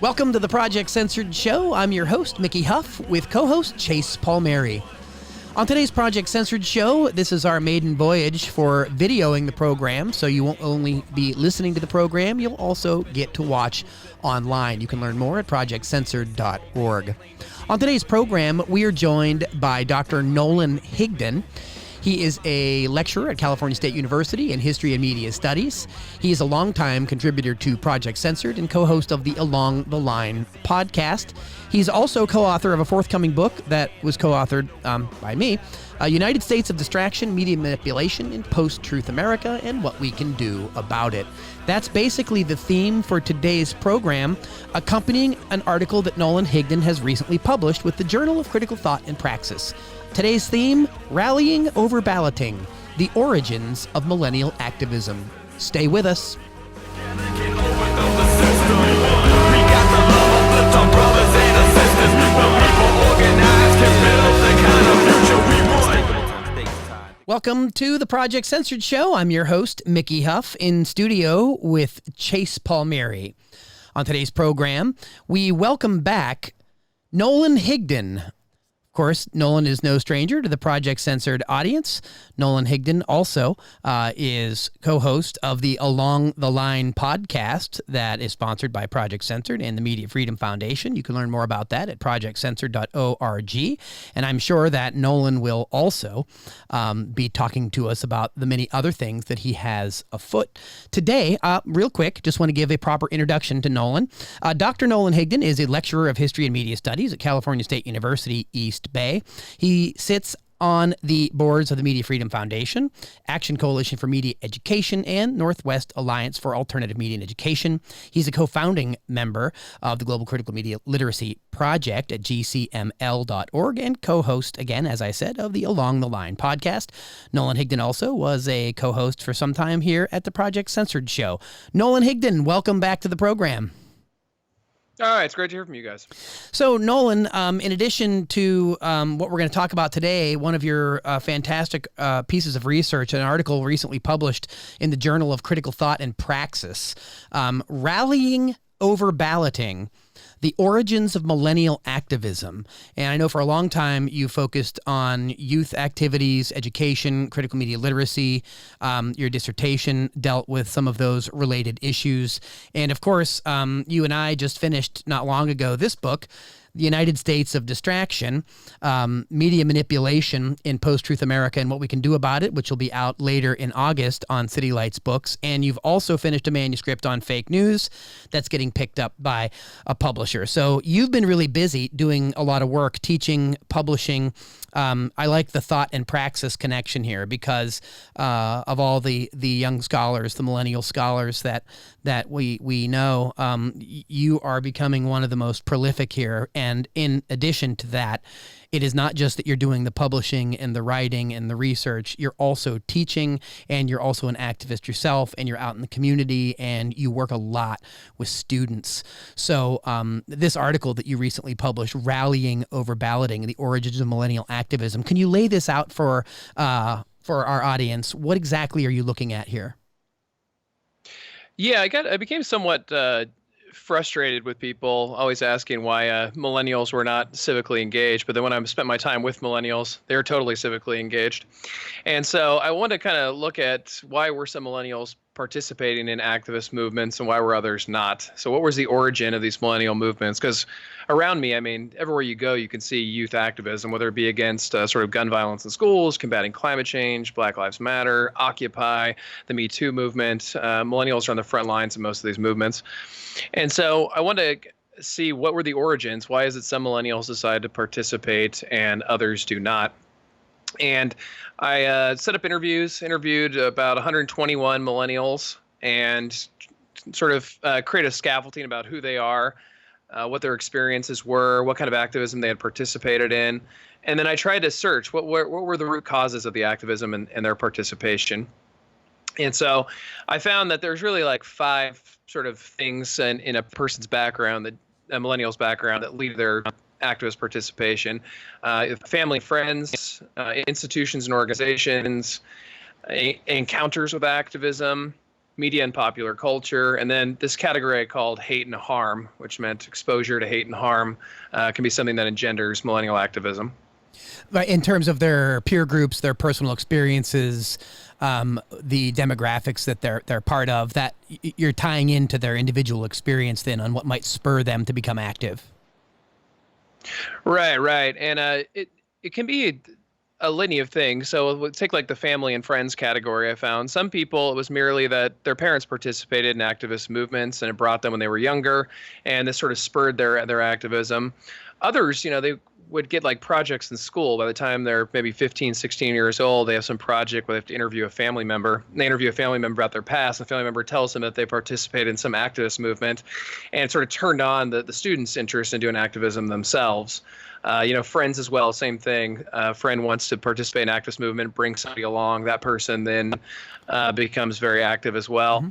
Welcome to the Project Censored Show. I'm your host, Mickey Huff, with co-host Chase Palmieri. On today's Project Censored Show, this is our maiden voyage for videoing the program, so you won't only be listening to the program, you'll also get to watch online. You can learn more at projectcensored.org. On today's program, we are joined by Dr. Nolan Higdon. He is a lecturer at California State University in History and Media Studies. He is a longtime contributor to Project Censored and co-host of the Along the Line podcast. He's also co-author of a forthcoming book that was co-authored by me, United States of Distraction, Media Manipulation in Post-Truth America, and What We Can Do About It. That's basically the theme for today's program, accompanying an article that Nolan Higdon has recently published with the Journal of Critical Thought and Praxis. Today's theme, Rallying Over Balloting, the Origins of Millennial Activism. Stay with us. Welcome to the Project Censored Show. I'm your host, Mickey Huff, in studio with Chase Palmieri. On today's program, we welcome back Nolan Higdon. Of course, Nolan is no stranger to the Project Censored audience. Nolan Higdon also is co-host of the Along the Line podcast that is sponsored by Project Censored and the Media Freedom Foundation. You can learn more about that at projectcensored.org. And I'm sure that Nolan will also be talking to us about the many other things that he has afoot. Today, real quick, just want to give a proper introduction to Nolan. Dr. Nolan Higdon is a lecturer of History and Media Studies at California State University, East Bay. He sits on the boards of the Media Freedom Foundation, Action Coalition for Media Education, and Northwest Alliance for Alternative Media and Education. He's a co-founding member of the Global Critical Media Literacy Project at gcml.org and co-host, again, as I said, of the Along the Line podcast. Nolan Higdon also was a co-host for some time here at the Project Censored Show. Nolan Higdon, welcome back to the program. All right, it's great to hear from you guys. So, Nolan, in addition to what we're going to talk about today, one of your fantastic pieces of research, an article recently published in the Journal of Critical Thought and Praxis, Rallying Over Balloting, the Origins of Millennial Activism. And I know for a long time you focused on youth activities, education, critical media literacy. Your dissertation dealt with some of those related issues. And of course, you and I just finished not long ago this book, The United States of Distraction, Media Manipulation in Post-Truth America and What We Can Do About It, which will be out later in August on City Lights Books. And you've also finished a manuscript on fake news that's getting picked up by a publisher. So you've been really busy doing a lot of work, teaching, publishing. I like the thought and praxis connection here because of all the young scholars, the millennial scholars that we know, you are becoming one of the most prolific here. And in addition to that, it is not just that you're doing the publishing and the writing and the research, you're also teaching and you're also an activist yourself and you're out in the community and you work a lot with students. So this article that you recently published, Rallying Over Balloting, the Origins of Millennial Activism, can you lay this out for our audience? What exactly are you looking at here? Yeah, I became somewhat frustrated with people always asking why millennials were not civically engaged. But then when I spent my time with millennials, they were totally civically engaged. And so I wanted to kind of look at why were some millennials participating in activist movements and why were others not? So what was the origin of these millennial movements? Because around me, I mean, everywhere you go, you can see youth activism, whether it be against sort of gun violence in schools, combating climate change, Black Lives Matter, Occupy, the Me Too movement. Millennials are on the front lines of most of these movements. And so I wanted to see what were the origins. Why is it some millennials decide to participate and others do not? And I set up interviewed about 121 millennials and sort of create a scaffolding about who they are, what their experiences were, what kind of activism they had participated in. And then I tried to search what were the root causes of the activism and their participation. And so I found that there's really like 5 sort of things in a person's background, a millennial's background, that lead their activist participation. Family, friends, institutions and organizations, encounters with activism, media and popular culture, and then this category I called hate and harm, which meant exposure to hate and harm can be something that engenders millennial activism. Right, in terms of their peer groups, their personal experiences, the demographics that they're part of, that you're tying into their individual experience then on what might spur them to become active. Right. And it can be a litany of things. So we'll take like the family and friends category. I found some people, it was merely that their parents participated in activist movements and it brought them when they were younger, and this sort of spurred their activism. Others, they would get like projects in school. By the time they're maybe 15, 16 years old, they have some project where they have to interview a family member. And they interview a family member about their past. And the family member tells them that they participated in some activist movement, and it sort of turned on the students' interest in doing activism themselves. Friends as well, same thing. A friend wants to participate in activist movement, bring somebody along. That person then becomes very active as well. Mm-hmm.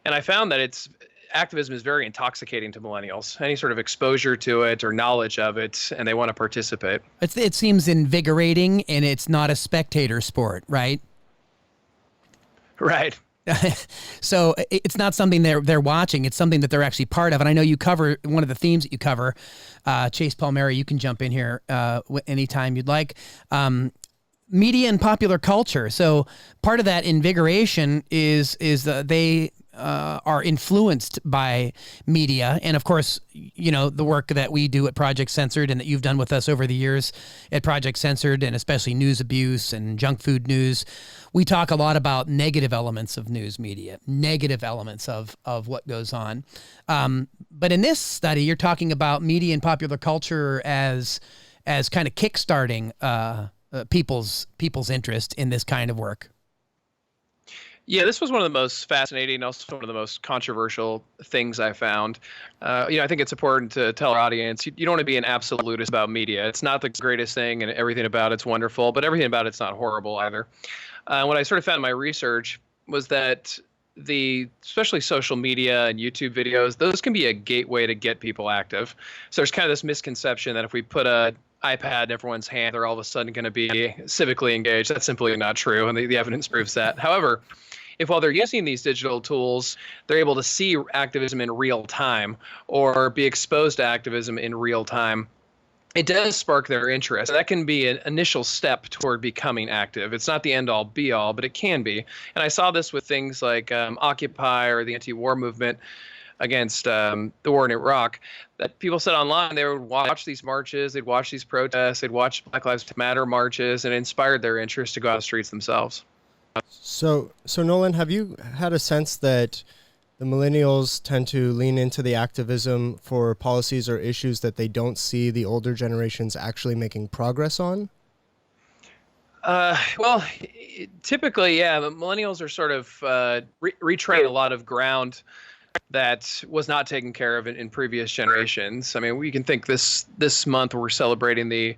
And I found that activism is very intoxicating to millennials. Any sort of exposure to it or knowledge of it, and they want to participate. It seems invigorating, and it's not a spectator sport, right? Right. So it's not something they're watching. It's something that they're actually part of. And I know you cover one of the themes that you cover. Chase Palmieri, you can jump in here anytime you'd like. Media and popular culture. So part of that invigoration is they are influenced by media. And of course, the work that we do at Project Censored and that you've done with us over the years at Project Censored, and especially news abuse and junk food news, we talk a lot about negative elements of news media, negative elements of what goes on. But in this study, you're talking about media and popular culture as kind of kickstarting people's interest in this kind of work. Yeah, this was one of the most fascinating, also one of the most controversial things I found. I think it's important to tell our audience, you don't want to be an absolutist about media. It's not the greatest thing and everything about it's wonderful, but everything about it's not horrible either. What I sort of found in my research was that especially social media and YouTube videos, those can be a gateway to get people active. So there's kind of this misconception that if we put a iPad in everyone's hand, they're all of a sudden going to be civically engaged. That's simply not true, and the evidence proves that. However, if while they're using these digital tools, they're able to see activism in real time or be exposed to activism in real time, it does spark their interest. That can be an initial step toward becoming active. It's not the end-all, be-all, but it can be. And I saw this with things like Occupy or the anti-war movement against the war in Iraq, that people said online they would watch these marches, they'd watch these protests, they'd watch Black Lives Matter marches, and it inspired their interest to go out on the streets themselves. So Nolan, have you had a sense that the millennials tend to lean into the activism for policies or issues that they don't see the older generations actually making progress on? Well, typically, yeah, the millennials are sort of retreading a lot of ground that was not taken care of in previous generations. I mean, we can think this month we're celebrating the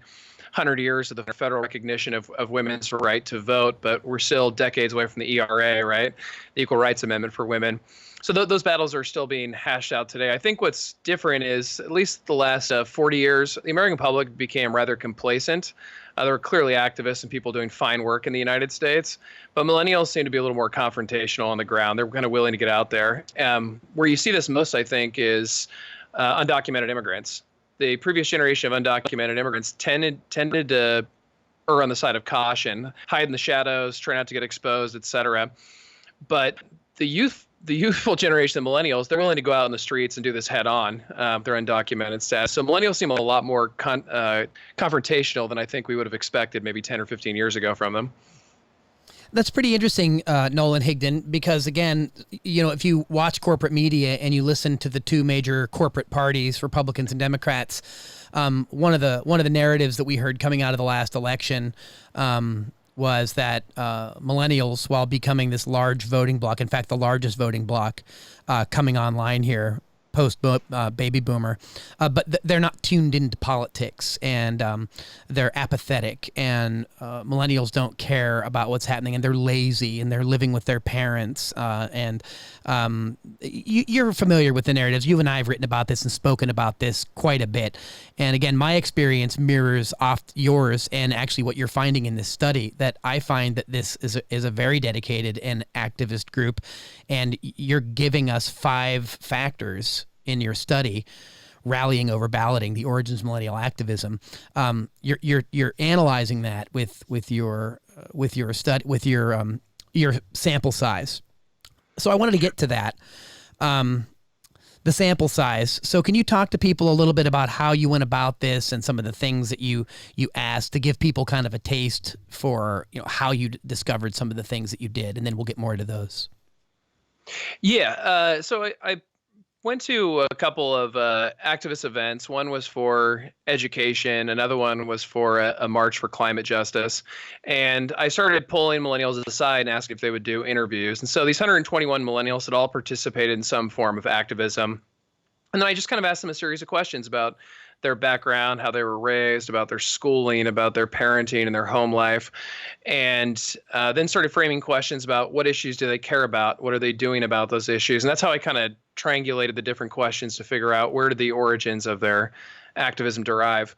100 years of the federal recognition of women's right to vote, but we're still decades away from the ERA, right? The Equal Rights Amendment for women. So those battles are still being hashed out today. I think what's different is, at least the last 40 years, the American public became rather complacent. There were clearly activists and people doing fine work in the United States, but millennials seem to be a little more confrontational on the ground. They're kind of willing to get out there. Where you see this most, I think, is undocumented immigrants. The previous generation of undocumented immigrants tended to err on the side of caution, hide in the shadows, try not to get exposed, etc. But the youthful generation of millennials, they're willing to go out in the streets and do this head on. They're undocumented status. So millennials seem a lot more confrontational than I think we would have expected maybe 10 or 15 years ago from them. That's pretty interesting, Nolan Higdon, because again, if you watch corporate media and you listen to the two major corporate parties, Republicans and Democrats, one of the narratives that we heard coming out of the last election was that millennials, while becoming this large voting bloc, in fact, the largest voting bloc coming online here, baby boomer, but they're not tuned into politics, and they're apathetic, and millennials don't care about what's happening, and they're lazy, and they're living with their parents, and you're familiar with the narratives. You and I have written about this and spoken about this quite a bit, and again, my experience mirrors off yours, and actually what you're finding in this study, that I find that this is a very dedicated and activist group, and you're giving us 5 factors in your study, rallying over balloting, the origins of millennial activism. You're analyzing that with your study, with your sample size. So I wanted to get to that, the sample size. So can you talk to people a little bit about how you went about this and some of the things that you asked, to give people kind of a taste for how you discovered some of the things that you did, and then we'll get more into those. Yeah. So I went to a couple of activist events. One was for education. Another one was for a march for climate justice. And I started pulling millennials aside and asking if they would do interviews. And so these 121 millennials had all participated in some form of activism. And then I just kind of asked them a series of questions about their background, how they were raised, about their schooling, about their parenting and their home life, and then started framing questions about what issues do they care about, what are they doing about those issues, and that's how I kind of triangulated the different questions to figure out where did the origins of their activism derive.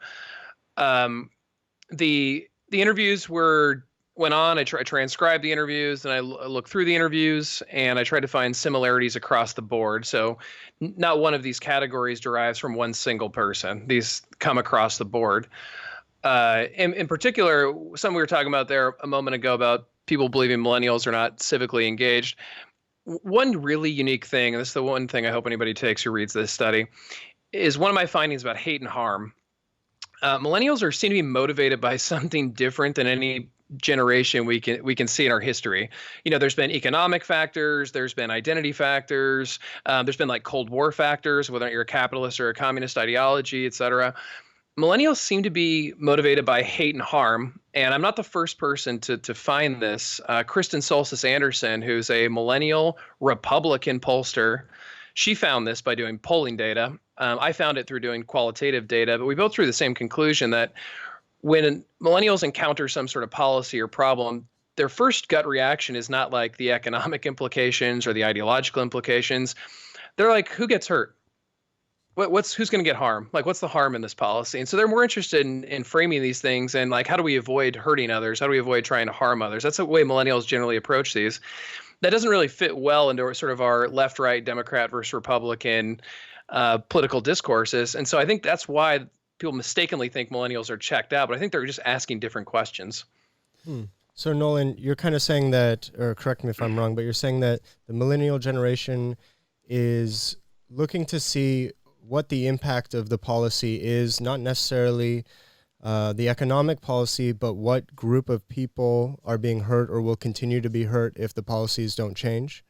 The interviews went on. I transcribed the interviews, and I looked through the interviews, and I tried to find similarities across the board. So not one of these categories derives from one single person. These come across the board. In particular, something we were talking about there a moment ago about people believing millennials are not civically engaged. One really unique thing, and this is the one thing I hope anybody takes who reads this study, is one of my findings about hate and harm. Millennials seem to be motivated by something different than any generation we can see in our history. There's been economic factors, there's been identity factors, there's been like Cold War factors, whether you're a capitalist or a communist ideology, et cetera. Millennials seem to be motivated by hate and harm, and I'm not the first person to find this. Kristen Soltis Anderson, who's a millennial Republican pollster, she found this by doing polling data. I found it through doing qualitative data, but we both drew the same conclusion that when millennials encounter some sort of policy or problem, their first gut reaction is not like the economic implications or the ideological implications. They're like, who gets hurt? Who's going to get harm? Like, what's the harm in this policy? And so they're more interested in framing these things and like, how do we avoid hurting others? How do we avoid trying to harm others? That's the way millennials generally approach these. That doesn't really fit well into sort of our left-right, Democrat versus Republican political discourses. And so I think that's why people mistakenly think millennials are checked out, but I think they're just asking different questions. So Nolan, you're kind of saying that, or correct me if I'm wrong, but you're saying that the millennial generation is looking to see what the impact of the policy is, not necessarily the economic policy, but what group of people are being hurt or will continue to be hurt if the policies don't change?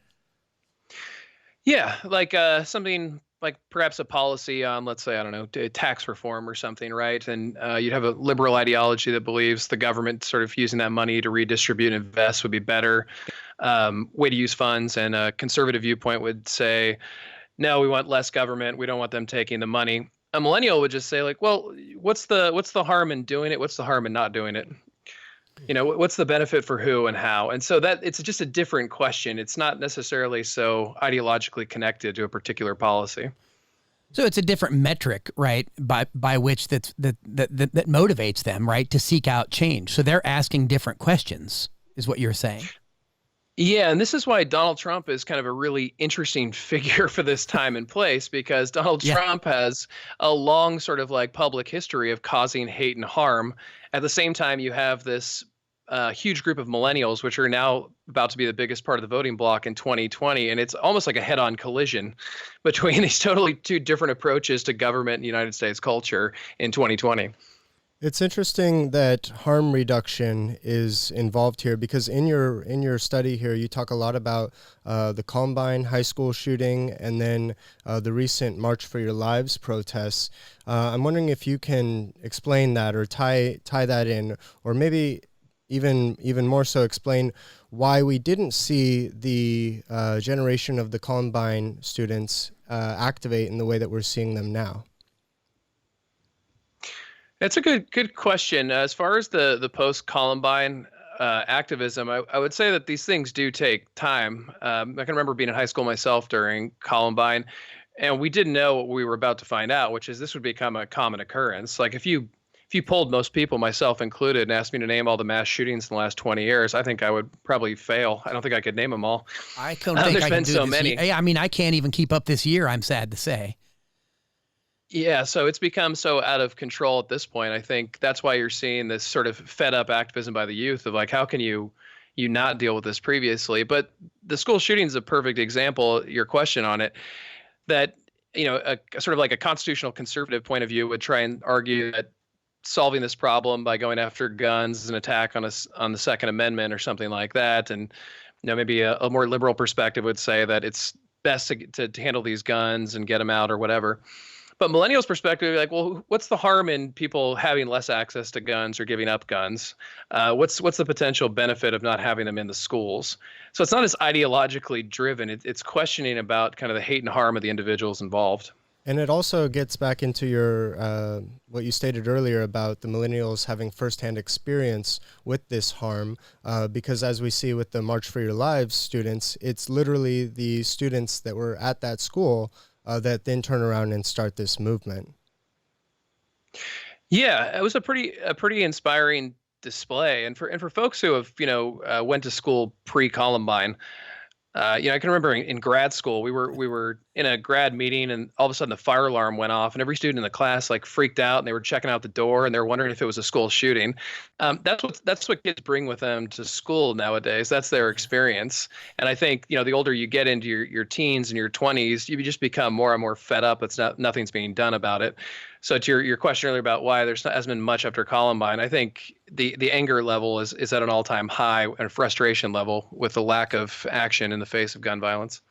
Yeah, like something like perhaps a policy on, let's say, I don't know, tax reform or something, right? And you'd have a liberal ideology that believes the government sort of using that money to redistribute and invest would be better way to use funds. And a conservative viewpoint would say, no, we want less government. We don't want them taking the money. A millennial would just say, like, well, what's the harm in doing it? What's the harm in not doing it? What's the benefit for who and how? And so that it's just a different question. It's not necessarily so ideologically connected to a particular policy. So it's a different metric, right, by which that motivates them, right, to seek out change. So they're asking different questions, is what you're saying. Yeah, and this is why Donald Trump is kind of a really interesting figure for this time and place, because Donald Trump has a long sort of like public history of causing hate and harm. At the same time, you have this huge group of millennials, which are now about to be the biggest part of the voting bloc in 2020. And it's almost like a head-on collision between these totally two different approaches to government and United States culture in 2020. It's interesting that harm reduction is involved here, because in your study here, you talk a lot about the Columbine high school shooting and then the recent March for Your Lives protests. I'm wondering if you can explain that or tie that in, or maybe even more so explain why we didn't see the generation of the Columbine students activate in the way that we're seeing them now? It's a good question. As far as the post-Columbine activism, I would say that these things do take time. I can remember being in high school myself during Columbine, and we didn't know what we were about to find out, which is this would become a common occurrence. Like if you polled most people, myself included, and asked me to name all the mass shootings in the last 20 years, I think I would probably fail. I don't think I could name them all. I don't think There's I been can do so this many. year. I mean, I can't even keep up this year, I'm sad to say. Yeah, so it's become so out of control at this point. I think that's why you're seeing this sort of fed up activism by the youth of like, how can you not deal with this previously? But the school shooting is a perfect example, your question on it, that, a sort of like a constitutional conservative point of view would try and argue that solving this problem by going after guns is an attack on the Second Amendment or something like that. And, maybe a more liberal perspective would say that it's best to handle these guns and get them out or whatever. But millennials' perspective, like, well, what's the harm in people having less access to guns or giving up guns? What's the potential benefit of not having them in the schools? So it's not as ideologically driven. It's questioning about kind of the hate and harm of the individuals involved. And it also gets back into your what you stated earlier about the millennials having firsthand experience with this harm, because as we see with the March for Your Lives students, it's literally the students that were at that school that then turn around and start this movement. Yeah, it was a pretty inspiring display, and for folks who have went to school pre-Columbine, I can remember in grad school we were in a grad meeting, and all of a sudden the fire alarm went off, and every student in the class like freaked out, and they were checking out the door, and they were wondering if it was a school shooting. That's what kids bring with them to school nowadays. That's their experience, and I think the older you get into your teens and your 20s, you just become more and more fed up. Nothing's being done about it. So to your question earlier about why hasn't been much after Columbine, I think the anger level is at an all-time high and frustration level with the lack of action in the face of gun violence.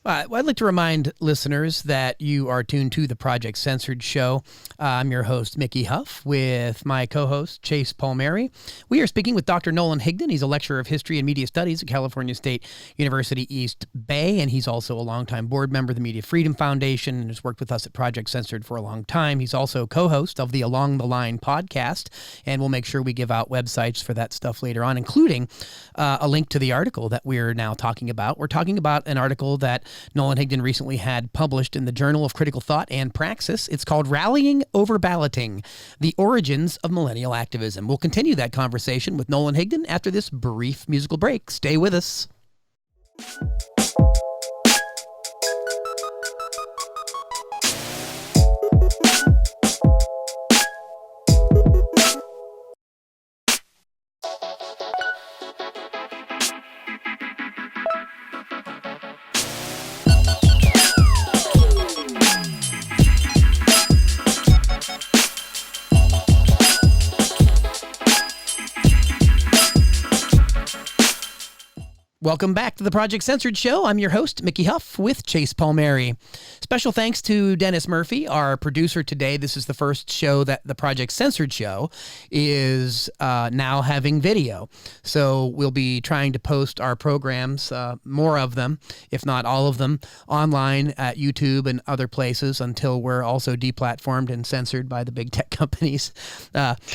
I'd like to remind listeners that you are tuned to the Project Censored Show. I'm your host, Mickey Huff, with my co-host, Chase Palmieri. We are speaking with Dr. Nolan Higdon. He's a lecturer of history and media studies at California State University East Bay, and he's also a longtime board member of the Media Freedom Foundation and has worked with us at Project Censored for a long time. He's also co-host of the Along the Line podcast, and we'll make sure we give out websites for that stuff later on, including a link to the article that we're now talking about. We're talking about an article that Nolan Higdon recently had published in the Journal of Critical Thought and Praxis. It's called Rallying Over Balloting, The Origins of Millennial Activism. We'll continue that conversation with Nolan Higdon after this brief musical break. Stay with us. Welcome back to the Project Censored Show. I'm your host, Mickey Huff, with Chase Palmieri. Special thanks to Dennis Murphy, our producer today. This is the first show that the Project Censored Show is now having video. So we'll be trying to post our programs, more of them, if not all of them, online at YouTube and other places until we're also deplatformed and censored by the big tech companies,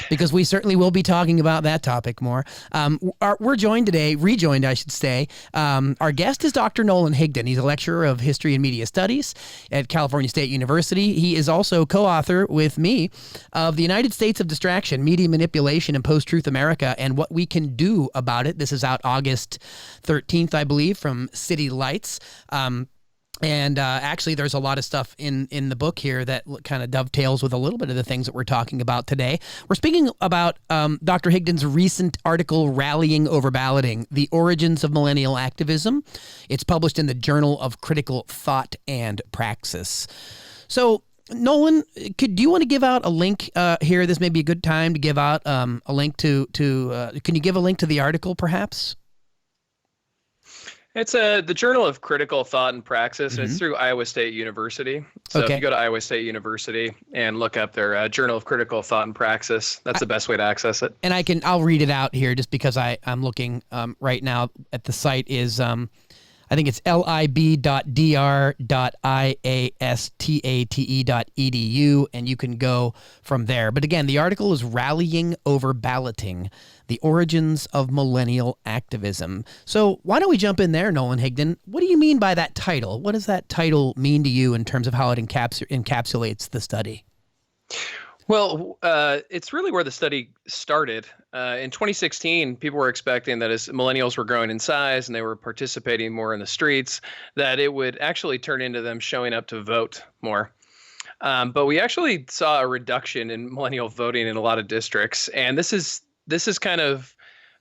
because we certainly will be talking about that topic more. We're rejoined, I should say. Our guest is Dr. Nolan Higdon. He's a lecturer of history and media studies at California State University. He is also co-author with me of The United States of Distraction, Media Manipulation and Post-Truth America and What We Can Do About It. This is out August 13th, I believe, from City Lights. And actually, there's a lot of stuff in the book here that kind of dovetails with a little bit of the things that we're talking about today. We're speaking about Dr. Higdon's recent article, Rallying Over Balloting, The Origins of Millennial Activism. It's published in the Journal of Critical Thought and Praxis. So, Nolan, do you want to give out a link here? This may be a good time to give out a link to can you give a link to the article, perhaps? It's the Journal of Critical Thought and Praxis, and it's through Iowa State University. So if you go to Iowa State University and look up their Journal of Critical Thought and Praxis, that's the best way to access it. And I'll read it out here just because I'm looking right now at the site is I think it's lib.dr.iastate.edu, and you can go from there. But again, the article is Rallying Over Balloting, the Origins of Millennial Activism. So why don't we jump in there, Nolan Higdon? What do you mean by that title? What does that title mean to you in terms of how it encapsulates the study? Well, it's really where the study started. In 2016, people were expecting that as millennials were growing in size and they were participating more in the streets, that it would actually turn into them showing up to vote more. But we actually saw a reduction in millennial voting in a lot of districts. And this is kind of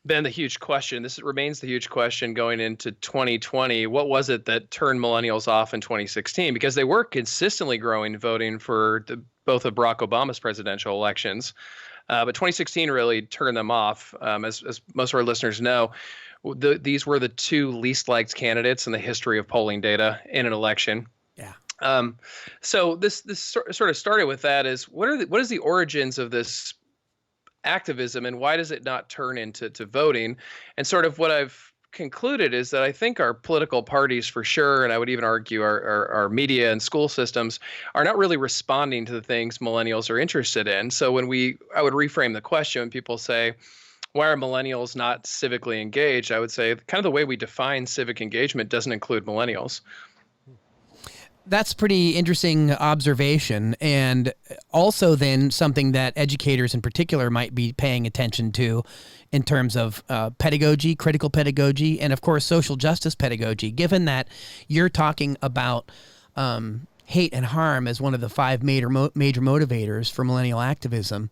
been the huge question. This remains the huge question going into 2020. What was it that turned millennials off in 2016? Because they were consistently growing voting for both of Barack Obama's presidential elections. But 2016 really turned them off. As most of our listeners know, these were the two least liked candidates in the history of polling data in an election. Yeah. So this sort of started with that is what is the origins of this activism and why does it not turn into voting? And sort of what I've concluded is that I think our political parties for sure, and I would even argue our media and school systems are not really responding to the things millennials are interested in. So I would reframe the question when people say, why are millennials not civically engaged? I would say kind of the way we define civic engagement doesn't include millennials. That's pretty interesting observation, and also then something that educators in particular might be paying attention to in terms of pedagogy, critical pedagogy, and of course social justice pedagogy. Given that you're talking about hate and harm as one of the five major motivators for millennial activism,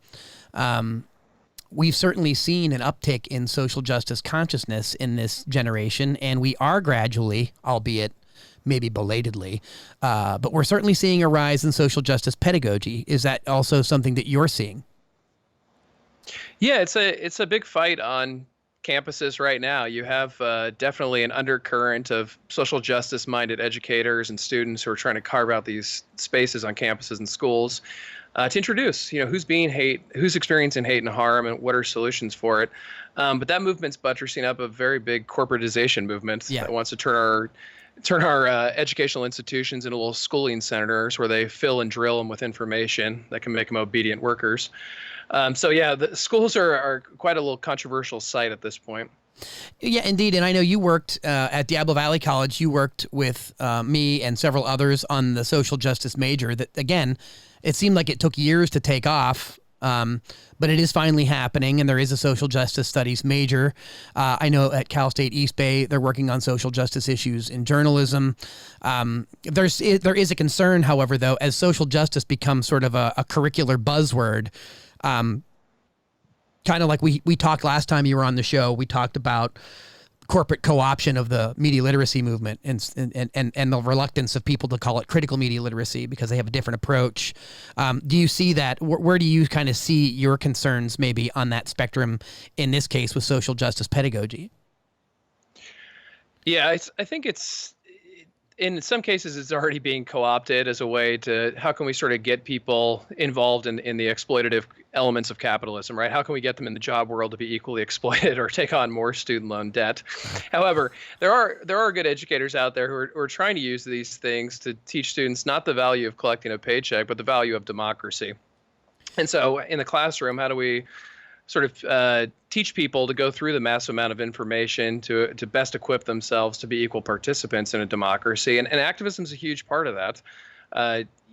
we've certainly seen an uptick in social justice consciousness in this generation, and we are gradually, albeit maybe belatedly, but we're certainly seeing a rise in social justice pedagogy. Is that also something that you're seeing? Yeah, it's a big fight on campuses right now. You have definitely an undercurrent of social justice minded educators and students who are trying to carve out these spaces on campuses and schools to introduce, who's experiencing hate and harm and what are solutions for it. But that movement's buttressing up a very big corporatization movement that wants to turn our educational institutions into little schooling centers where they fill and drill them with information that can make them obedient workers. The schools are quite a little controversial site at this point. Yeah, indeed. And I know you worked at Diablo Valley College. You worked with me and several others on the social justice major that, again, it seemed like it took years to take off. But it is finally happening, and there is a social justice studies major. I know at Cal State East Bay, they're working on social justice issues in journalism. There is a concern, however, though, as social justice becomes sort of a curricular buzzword, kind of like we talked last time you were on the show. We talked about corporate co-option of the media literacy movement and the reluctance of people to call it critical media literacy because they have a different approach. Do you see that? Where do you kind of see your concerns maybe on that spectrum in this case with social justice pedagogy? Yeah, I think it's in some cases it's already being co-opted as a way to how can we sort of get people involved in the exploitative elements of capitalism, right? How can we get them in the job world to be equally exploited or take on more student loan debt? However, there are good educators out there who are trying to use these things to teach students not the value of collecting a paycheck, but the value of democracy. And so in the classroom, how do we sort of teach people to go through the massive amount of information to best equip themselves to be equal participants in a democracy? And activism is a huge part of that.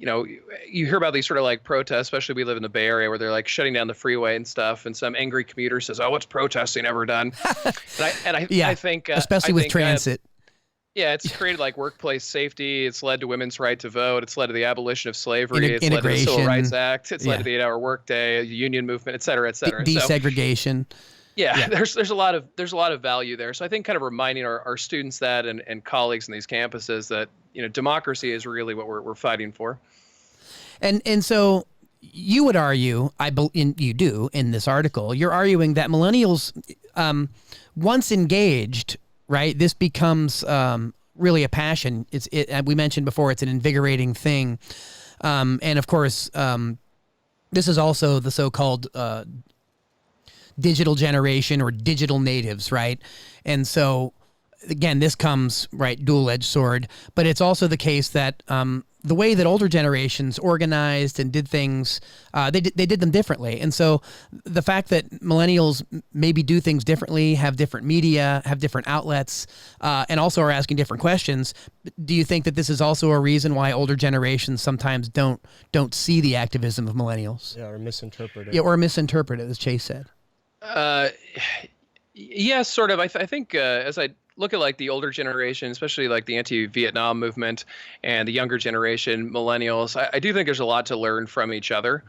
You hear about these sort of like protests, especially we live in the Bay Area where they're like shutting down the freeway and stuff. And some angry commuter says, "Oh, what's protesting ever done?" I think, especially with transit. It's created like workplace safety. It's led to women's right to vote. It's led to the abolition of slavery. It's led to the Civil Rights Act. It's led to the 8-hour workday, union movement, et cetera, et cetera. Desegregation. There's a lot of value there. So I think kind of reminding our students that and colleagues in these campuses that democracy is really what we're fighting for. And so you would argue, you do in this article, you're arguing that millennials, once engaged, right? This becomes really a passion. We mentioned before, it's an invigorating thing. And of course, this is also the so-called digital generation or digital natives, right? And so, again, this comes, right, dual-edged sword, but it's also the case that the way that older generations organized and did things, they did them differently. And so the fact that millennials maybe do things differently, have different media, have different outlets, and also are asking different questions, do you think that this is also a reason why older generations sometimes don't see the activism of millennials? Yeah, or misinterpret it. Yeah, or misinterpret it, as Chase said. Yeah, sort of. I think as I look at like the older generation, especially like the anti-Vietnam movement and the younger generation, millennials, I do think there's a lot to learn from each other.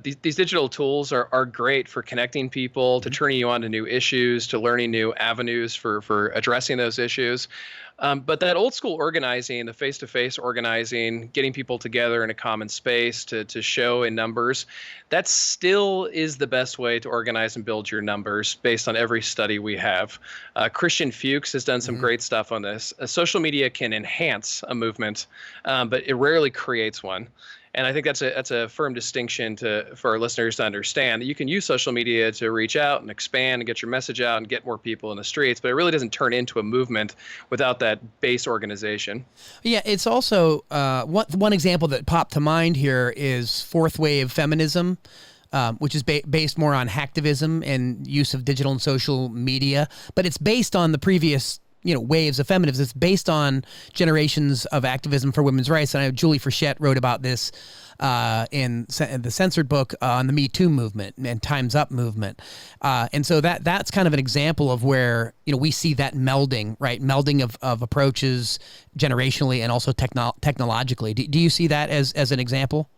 These digital tools are great for connecting people, to turning you on to new issues, to learning new avenues for addressing those issues. But that old school organizing, the face-to-face organizing, getting people together in a common space to show in numbers, that still is the best way to organize and build your numbers based on every study we have. Christian Fuchs has done some great stuff on this. Social media can enhance a movement, but it rarely creates one. And I think that's a firm distinction for our listeners to understand, that you can use social media to reach out and expand and get your message out and get more people in the streets, but it really doesn't turn into a movement without that base organization. Yeah, it's also one example that popped to mind here is fourth wave feminism, which is based more on hacktivism and use of digital and social media, but it's based on the previous waves of feminism. It's based on generations of activism for women's rights. And I know Julie Frechette wrote about this in the Censored book on the Me Too movement and Time's Up movement. And so that's kind of an example of where, we see that melding, right? Melding of approaches generationally and also technologically. Do you see that as an example?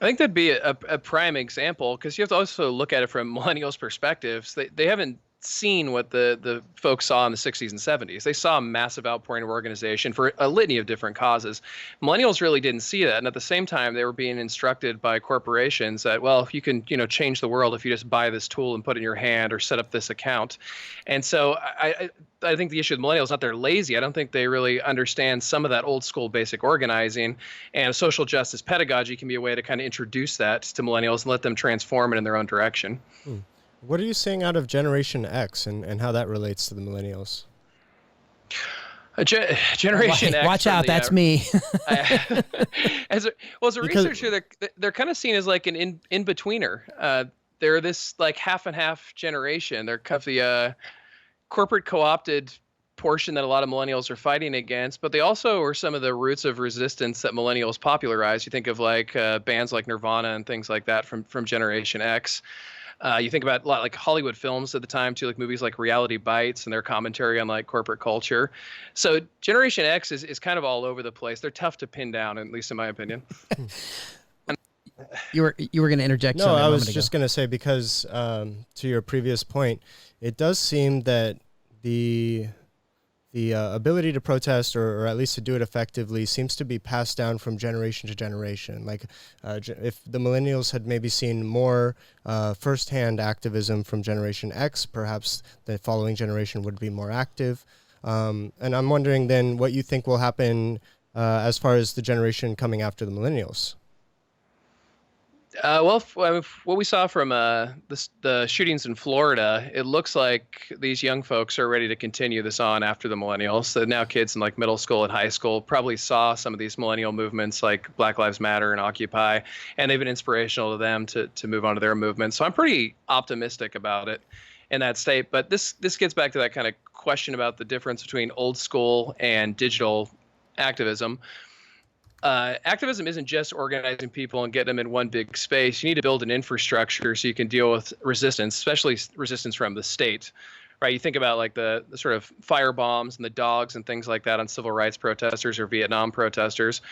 I think that'd be a prime example, because you have to also look at it from millennials' perspectives. They haven't seen what the folks saw in the 60s and 70s. They saw a massive outpouring of organization for a litany of different causes. Millennials really didn't see that. And at the same time, they were being instructed by corporations that, well, you can, change the world if you just buy this tool and put it in your hand or set up this account. And so I think the issue with millennials is not they're lazy. I don't think they really understand some of that old school basic organizing, and social justice pedagogy can be a way to kind of introduce that to millennials and let them transform it in their own direction. What are you seeing out of Generation X and how that relates to the millennials? Generation X. Watch out, that's me. As a researcher, they're kind of seen as like an in-betweener. They're this like half and half generation. They're kind of the corporate co-opted portion that a lot of millennials are fighting against, but they also are some of the roots of resistance that millennials popularized. You think of like bands like Nirvana and things like that from Generation X. You think about a lot like Hollywood films at the time too, like movies like Reality Bites and their commentary on like corporate culture. So Generation X is kind of all over the place. They're tough to pin down, at least in my opinion. You were going to interject. No, I was just going to say, because to your previous point, it does seem that the ability to protest, or at least to do it effectively, seems to be passed down from generation to generation. Like if the millennials had maybe seen more firsthand activism from Generation X, perhaps the following generation would be more active. And I'm wondering then what you think will happen as far as the generation coming after the millennials. What we saw from the shootings in Florida, it looks like these young folks are ready to continue this on after the millennials. So now kids in like middle school and high school probably saw some of these millennial movements like Black Lives Matter and Occupy, and they've been inspirational to them to move on to their movement. So I'm pretty optimistic about it in that state. But this gets back to that kind of question about the difference between old school and digital activism. Activism isn't just organizing people and getting them in one big space. You need to build an infrastructure so you can deal with resistance, especially resistance from the state, right? You think about like the sort of fire bombs and the dogs and things like that on civil rights protesters or Vietnam protesters.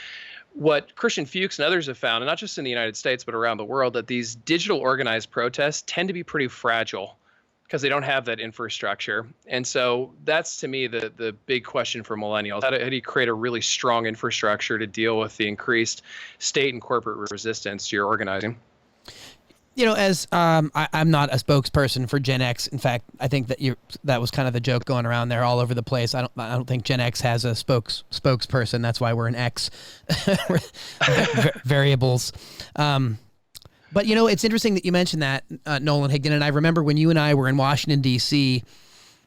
What Christian Fuchs and others have found, and not just in the United States, but around the world, that these digital organized protests tend to be pretty fragile because they don't have that infrastructure. And so that's, to me, the big question for millennials. How do you create a really strong infrastructure to deal with the increased state and corporate resistance to your organizing? as I'm not a spokesperson for Gen X. In fact, I think that was kind of the joke going around there all over the place. I don't think Gen X has a spokesperson. That's why we're an X variables. But it's interesting that you mentioned that, Nolan Higdon. And I remember when you and I were in Washington D.C.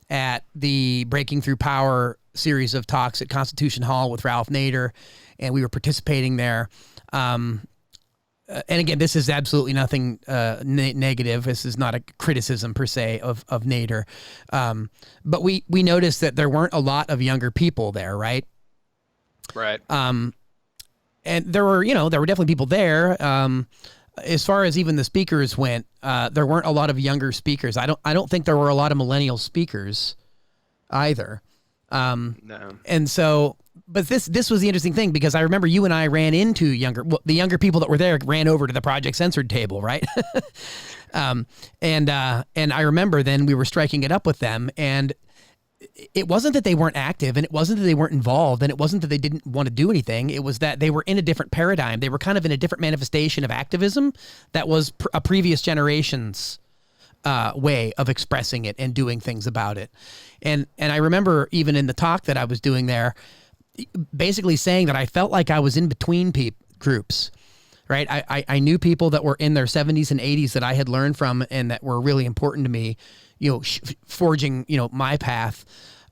at the Breaking Through Power series of talks at Constitution Hall with Ralph Nader, and we were participating there. And again, this is absolutely nothing negative. This is not a criticism per se of Nader. But we noticed that there weren't a lot of younger people there, right? Right. And there were definitely people there. As far as even the speakers went, there weren't a lot of younger speakers. I don't think there were a lot of millennial speakers either. No. And so, but this was the interesting thing, because I remember you and I ran into the younger people that were there ran over to the Project Censored table, right? And I remember then we were striking it up with them, and it wasn't that they weren't active, and it wasn't that they weren't involved, and it wasn't that they didn't want to do anything. It was that they were in a different paradigm. They were kind of in a different manifestation of activism that was a previous generation's way of expressing it and doing things about it. And I remember even in the talk that I was doing there, basically saying that I felt like I was in between groups, right? I knew people that were in their 70s and 80s that I had learned from and that were really important to me, forging, my path.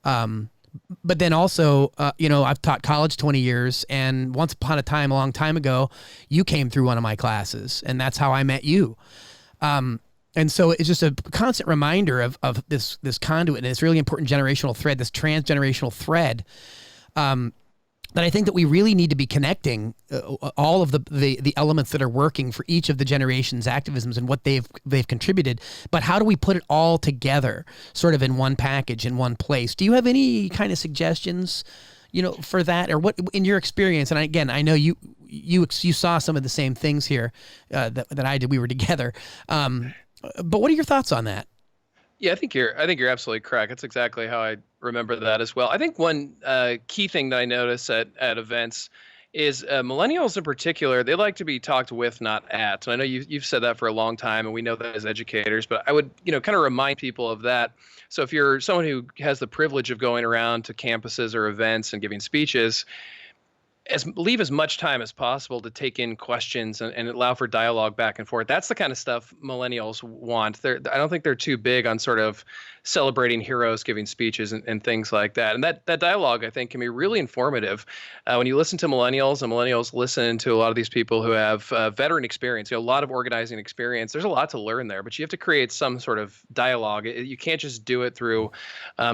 But then also, I've taught college 20 years, and once upon a time, a long time ago, you came through one of my classes, and that's how I met you. And so it's just a constant reminder of this conduit and this really important generational thread, this transgenerational thread, that I think that we really need to be connecting all of the elements that are working for each of the generation's activisms and what they've contributed. But how do we put it all together, sort of in one package, in one place? Do you have any kind of suggestions, for that, or what in your experience? And again, I know you saw some of the same things here that I did. We were together. But what are your thoughts on that? Yeah, I think you're absolutely correct. That's exactly how I remember that as well. I think one key thing that I notice at events is millennials in particular, they like to be talked with, not at. And I know you've said that for a long time, and we know that as educators, but I would, kind of remind people of that. So if you're someone who has the privilege of going around to campuses or events and giving speeches, leave as much time as possible to take in questions and allow for dialogue back and forth. That's the kind of stuff millennials want. I don't think they're too big on sort of celebrating heroes giving speeches and things like that. And that dialogue, I think, can be really informative. When you listen to millennials, and millennials listen to a lot of these people who have veteran experience, a lot of organizing experience, there's a lot to learn there, but you have to create some sort of dialogue. You can't just do it through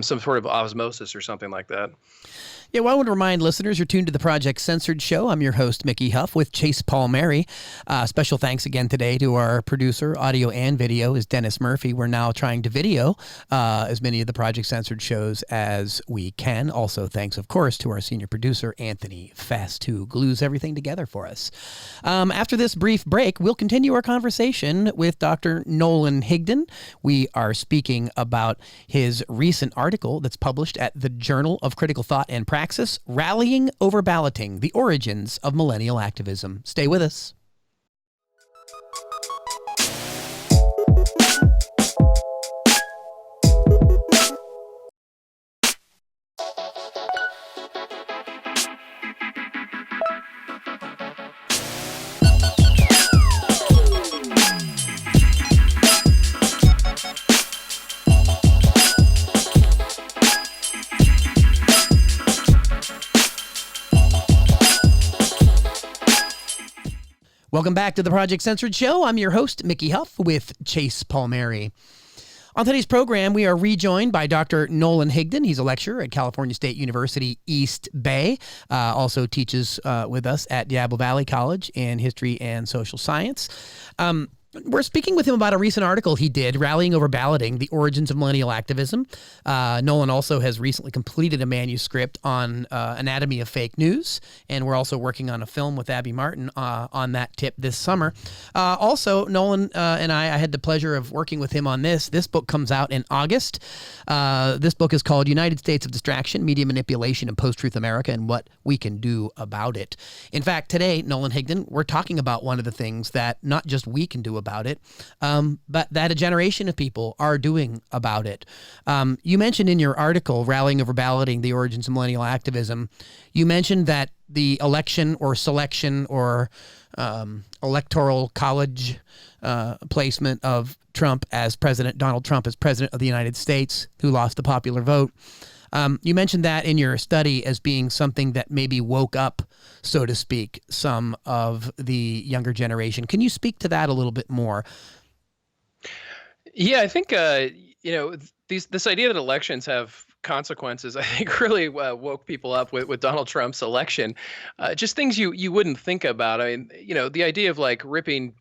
some sort of osmosis or something like that. Yeah, well, I want to remind listeners you're tuned to the Project Censored Show. I'm your host, Mickey Huff, with Chase Palmieri. Special thanks again today to our producer, audio and video, is Dennis Murphy. We're now trying to video as many of the Project Censored shows as we can. Also, thanks, of course, to our senior producer, Anthony Fast, who glues everything together for us. After this brief break, we'll continue our conversation with Dr. Nolan Higdon. We are speaking about his recent article that's published at the Journal of Critical Thought and Praxis, Rallying Over Balloting, the Origins of Millennial Activism. Stay with us. Welcome back to the Project Censored Show. I'm your host, Mickey Huff, with Chase Palmieri. On today's program, we are rejoined by Dr. Nolan Higdon. He's a lecturer at California State University, East Bay. Also teaches with us at Diablo Valley College in history and social science. We're speaking with him about a recent article he did, Rallying Over Balloting, the Origins of Millennial Activism. Nolan also has recently completed a manuscript on anatomy of fake news, and we're also working on a film with Abby Martin on that tip this summer. Also, Nolan and I had the pleasure of working with him on this. This book comes out in August. This book is called United States of Distraction, Media Manipulation in Post-Truth America, and What We Can Do About It. In fact, today, Nolan Higdon, we're talking about one of the things that not just we can do about it, but that a generation of people are doing about it. You mentioned in your article, Rallying Over Balloting, the Origins of Millennial Activism, you mentioned that the election or selection or electoral college placement of Trump as president, Donald Trump as president of the United States, who lost the popular vote. You mentioned that in your study as being something that maybe woke up, so to speak, some of the younger generation. Can you speak to that a little bit more? Yeah, I think this idea that elections have consequences, I think, really woke people up with Donald Trump's election. Just things you wouldn't think about. I mean, the idea of like ripping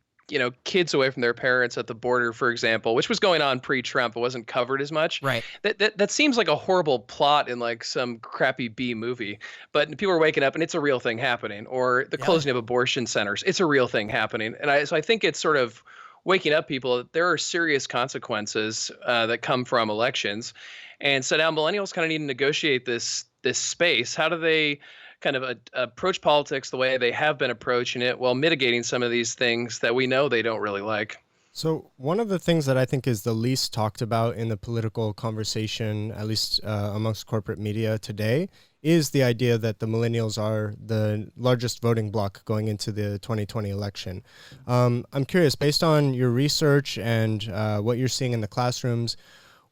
kids away from their parents at the border, for example, which was going on pre-Trump. It wasn't covered as much. Right. That seems like a horrible plot in like some crappy B movie, but people are waking up and it's a real thing happening. Or the closing of abortion centers, it's a real thing happening. And so I think it's sort of waking up people that there are serious consequences that come from elections. And so now millennials kind of need to negotiate this space. How do they kind of approach politics the way they have been approaching it while mitigating some of these things that we know they don't really like? So one of the things that I think is the least talked about in the political conversation, at least amongst corporate media today, is the idea that the millennials are the largest voting bloc going into the 2020 election. I'm curious, based on your research and what you're seeing in the classrooms,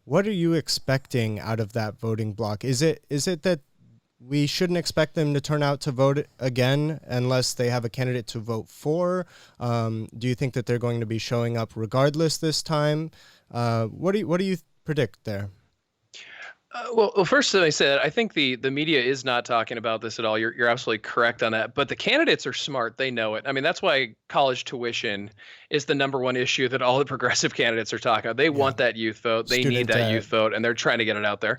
what are you expecting out of that voting bloc? Is it that we shouldn't expect them to turn out to vote again unless they have a candidate to vote for? Do you think that they're going to be showing up regardless this time? What do you predict there? Well, first, as I said, I think the media is not talking about this at all. You're absolutely correct on that. But the candidates are smart. They know it. I mean, that's why college tuition is the number one issue that all the progressive candidates are talking about. They want that youth vote. They need that youth vote, and they're trying to get it out there.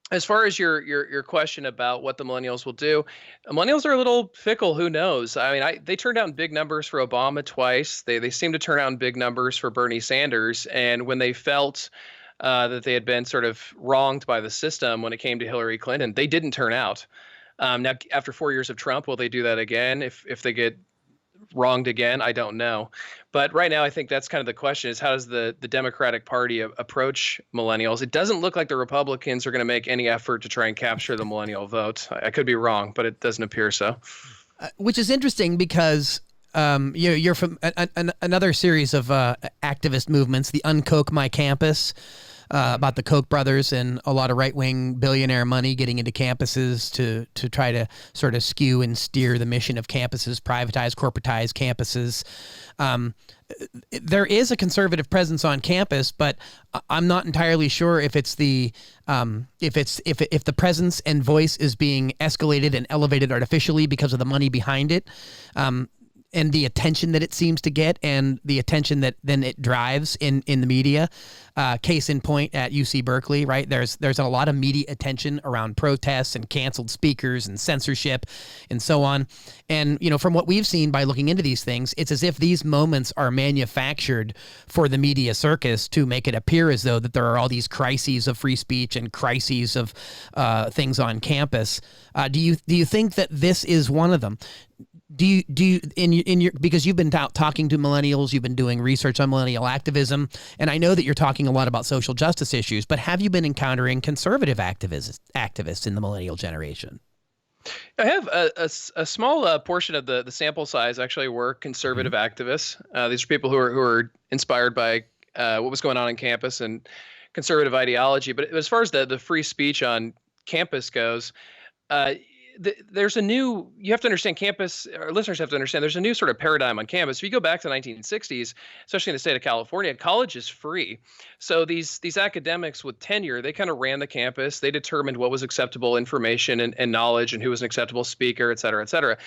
As far as your question about what the millennials will do, millennials are a little fickle. Who knows? I mean, they turned out in big numbers for Obama twice. They seem to turn out in big numbers for Bernie Sanders. And when they felt that they had been sort of wronged by the system when it came to Hillary Clinton, they didn't turn out. Now, after 4 years of Trump, will they do that again? If they get wronged again, I don't know. But right now, I think that's kind of the question is how does the Democratic Party approach millennials? It doesn't look like the Republicans are going to make any effort to try and capture the millennial vote. I could be wrong, but it doesn't appear so. Which is interesting because you're from another series of activist movements, the Uncoke My Campus, about the Koch brothers and a lot of right-wing billionaire money getting into campuses to try to sort of skew and steer the mission of campuses, privatize, corporatize campuses. There is a conservative presence on campus, but I'm not entirely sure if it's if the presence and voice is being escalated and elevated artificially because of the money behind it. And the attention that it seems to get and the attention that then it drives in the media. Case in point at UC Berkeley, right? There's a lot of media attention around protests and canceled speakers and censorship and so on. And, from what we've seen by looking into these things, it's as if these moments are manufactured for the media circus to make it appear as though that there are all these crises of free speech and crises of things on campus. Do you think that this is one of them? Do you in your because you've been talking to millennials, you've been doing research on millennial activism, and I know that you're talking a lot about social justice issues, but have you been encountering conservative activists in the millennial generation? I have a small portion of the sample size actually were conservative activists. These are people who are inspired by what was going on campus and conservative ideology. But as far as the free speech on campus goes, there's you have to understand our listeners have to understand there's a new sort of paradigm on campus. If you go back to the 1960s, especially in the state of California, college is free. So these academics with tenure, they kind of ran the campus. They determined what was acceptable information and knowledge and who was an acceptable speaker, et cetera, et cetera.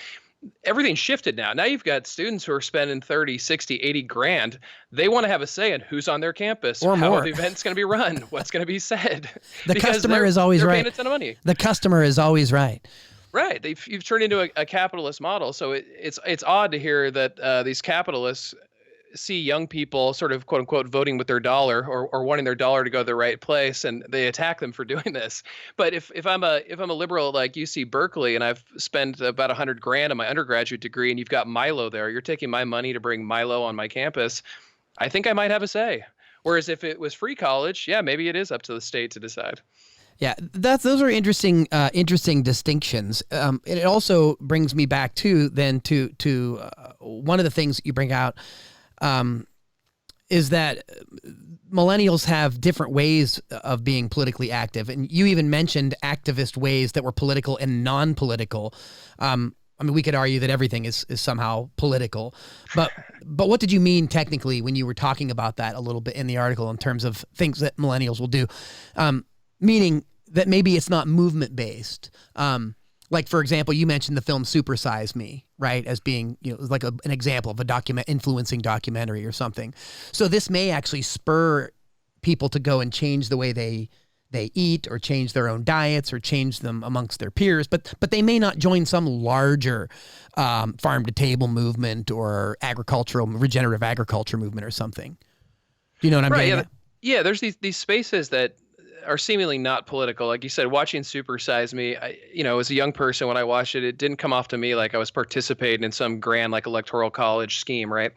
Everything shifted now. Now you've got students who are spending 30, 60, 80 grand. They want to have a say in who's on their campus, or how more. the event's going to be run, what's going to be said. The customer is always right. They're paying a ton of money. The customer is always right. Right. You've turned into a capitalist model. So it's odd to hear that these capitalists see young people sort of quote unquote voting with their dollar or wanting their dollar to go to the right place, and they attack them for doing this. But if I'm a liberal like UC Berkeley and I've spent about $100,000 on my undergraduate degree, and you've got Milo there, you're taking my money to bring Milo on my campus, I think I might have a say. Whereas if it was free college, yeah, maybe it is up to the state to decide. Yeah, those are interesting distinctions. It also brings me back to one of the things you bring out is that millennials have different ways of being politically active, and you even mentioned activist ways that were political and non-political. I mean, we could argue that everything is somehow political, but what did you mean technically when you were talking about that a little bit in the article in terms of things that millennials will do? Meaning that maybe it's not movement based. Like, for example, you mentioned the film Super Size Me, right, as being, like an example of a influencing documentary or something. So this may actually spur people to go and change the way they eat, or change their own diets, or change them amongst their peers, but they may not join some larger farm to table movement or regenerative agriculture movement or something. Do you know what I'm getting at? Yeah, there's these spaces that are seemingly not political. Like you said, watching Super Size Me, as a young person, when I watched it, it didn't come off to me like I was participating in some grand electoral college scheme, right?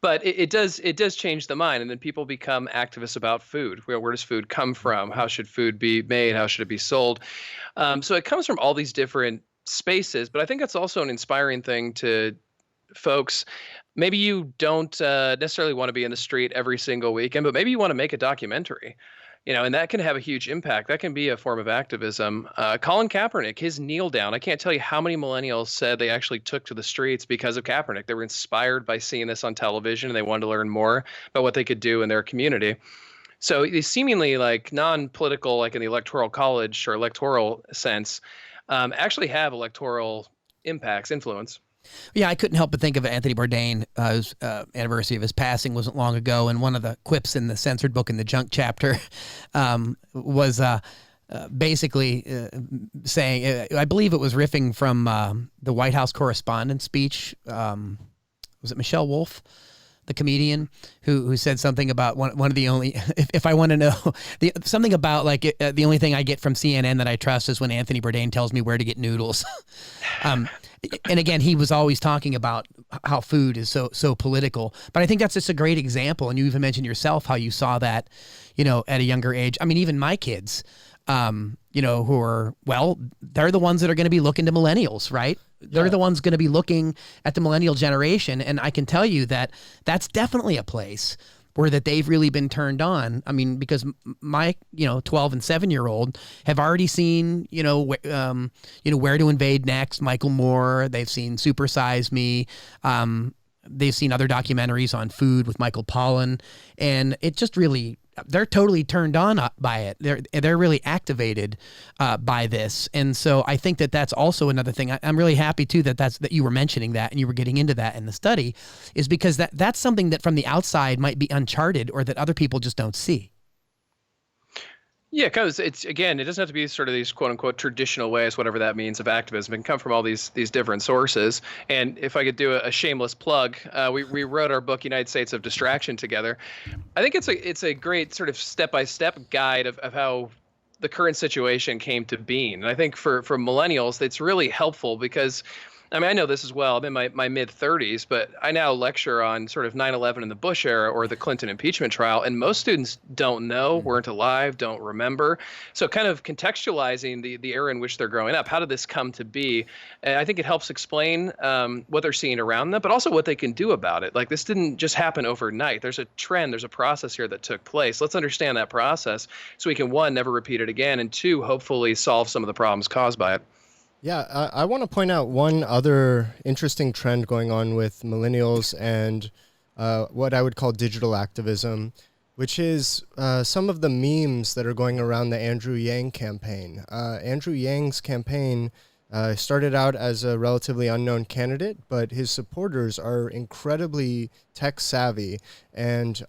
But it does change the mind, and then people become activists about food. Where does food come from? How should food be made? How should it be sold? So it comes from all these different spaces, but I think that's also an inspiring thing to folks. Maybe you don't necessarily want to be in the street every single weekend, but maybe you want to make a documentary. And that can have a huge impact. That can be a form of activism. Colin Kaepernick, his kneel down, I can't tell you how many millennials said they actually took to the streets because of Kaepernick. They were inspired by seeing this on television, and they wanted to learn more about what they could do in their community. So these seemingly like non-political, like in the electoral college or electoral sense, actually have electoral impacts, influence. Yeah, I couldn't help but think of Anthony Bourdain, whose anniversary of his passing wasn't long ago, and one of the quips in the censored book in the junk chapter was basically saying, I believe it was riffing from the White House correspondence speech. Was it Michelle Wolf, the comedian, who said something about one of the only, if I want to know, something about like the only thing I get from CNN that I trust is when Anthony Bourdain tells me where to get noodles. And again, he was always talking about how food is so political. But I think that's just a great example. And you even mentioned yourself how you saw that, at a younger age. I mean, even my kids, who are, they're the ones that are going to be looking to millennials, right? They're the ones going to be looking at the millennial generation. And I can tell you that that's definitely a place where that they've really been turned on. I mean, because my 12 and 7-year-old have already seen Where to Invade Next, Michael Moore. They've seen Super Size Me. They've seen other documentaries on food with Michael Pollan, and it just really, they're totally turned on by it. They're really activated by this, and so I think that that's also another thing. I'm really happy too that you were mentioning that and you were getting into that in the study, is because that's something that from the outside might be uncharted or that other people just don't see. Yeah, because it doesn't have to be sort of these quote unquote traditional ways, whatever that means, of activism. It can come from all these different sources. And if I could do a shameless plug, we wrote our book United States of Distraction together. I think it's a great sort of step-by-step guide of how the current situation came to being. And I think for millennials, it's really helpful because, I mean, I know this as well. I'm in my mid-30s, but I now lecture on sort of 9/11 in the Bush era or the Clinton impeachment trial, and most students don't know, weren't alive, don't remember. So kind of contextualizing the era in which they're growing up, how did this come to be? I think it helps explain what they're seeing around them, but also what they can do about it. Like, this didn't just happen overnight. There's a trend, there's a process here that took place. Let's understand that process so we can, one, never repeat it again, and two, hopefully solve some of the problems caused by it. Yeah, I want to point out one other interesting trend going on with millennials and what I would call digital activism, which is some of the memes that are going around the Andrew Yang campaign. Andrew Yang's campaign started out as a relatively unknown candidate, but his supporters are incredibly tech savvy and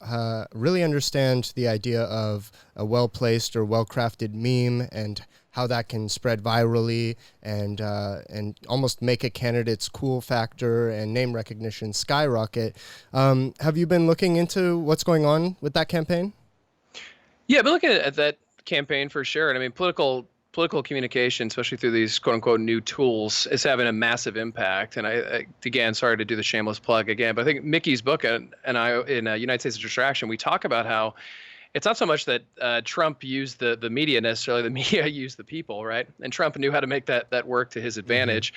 really understand the idea of a well-placed or well-crafted meme and how that can spread virally and almost make a candidate's cool factor and name recognition skyrocket. Have you been looking into what's going on with that campaign? Yeah, I've been looking at that campaign for sure. And I mean, political communication, especially through these quote unquote new tools, is having a massive impact. And I again, sorry to do the shameless plug again, but I think Mickey's book and I in United States of Distraction, we talk about how it's not so much that Trump used the media necessarily, the media used the people, right? And Trump knew how to make that work to his advantage.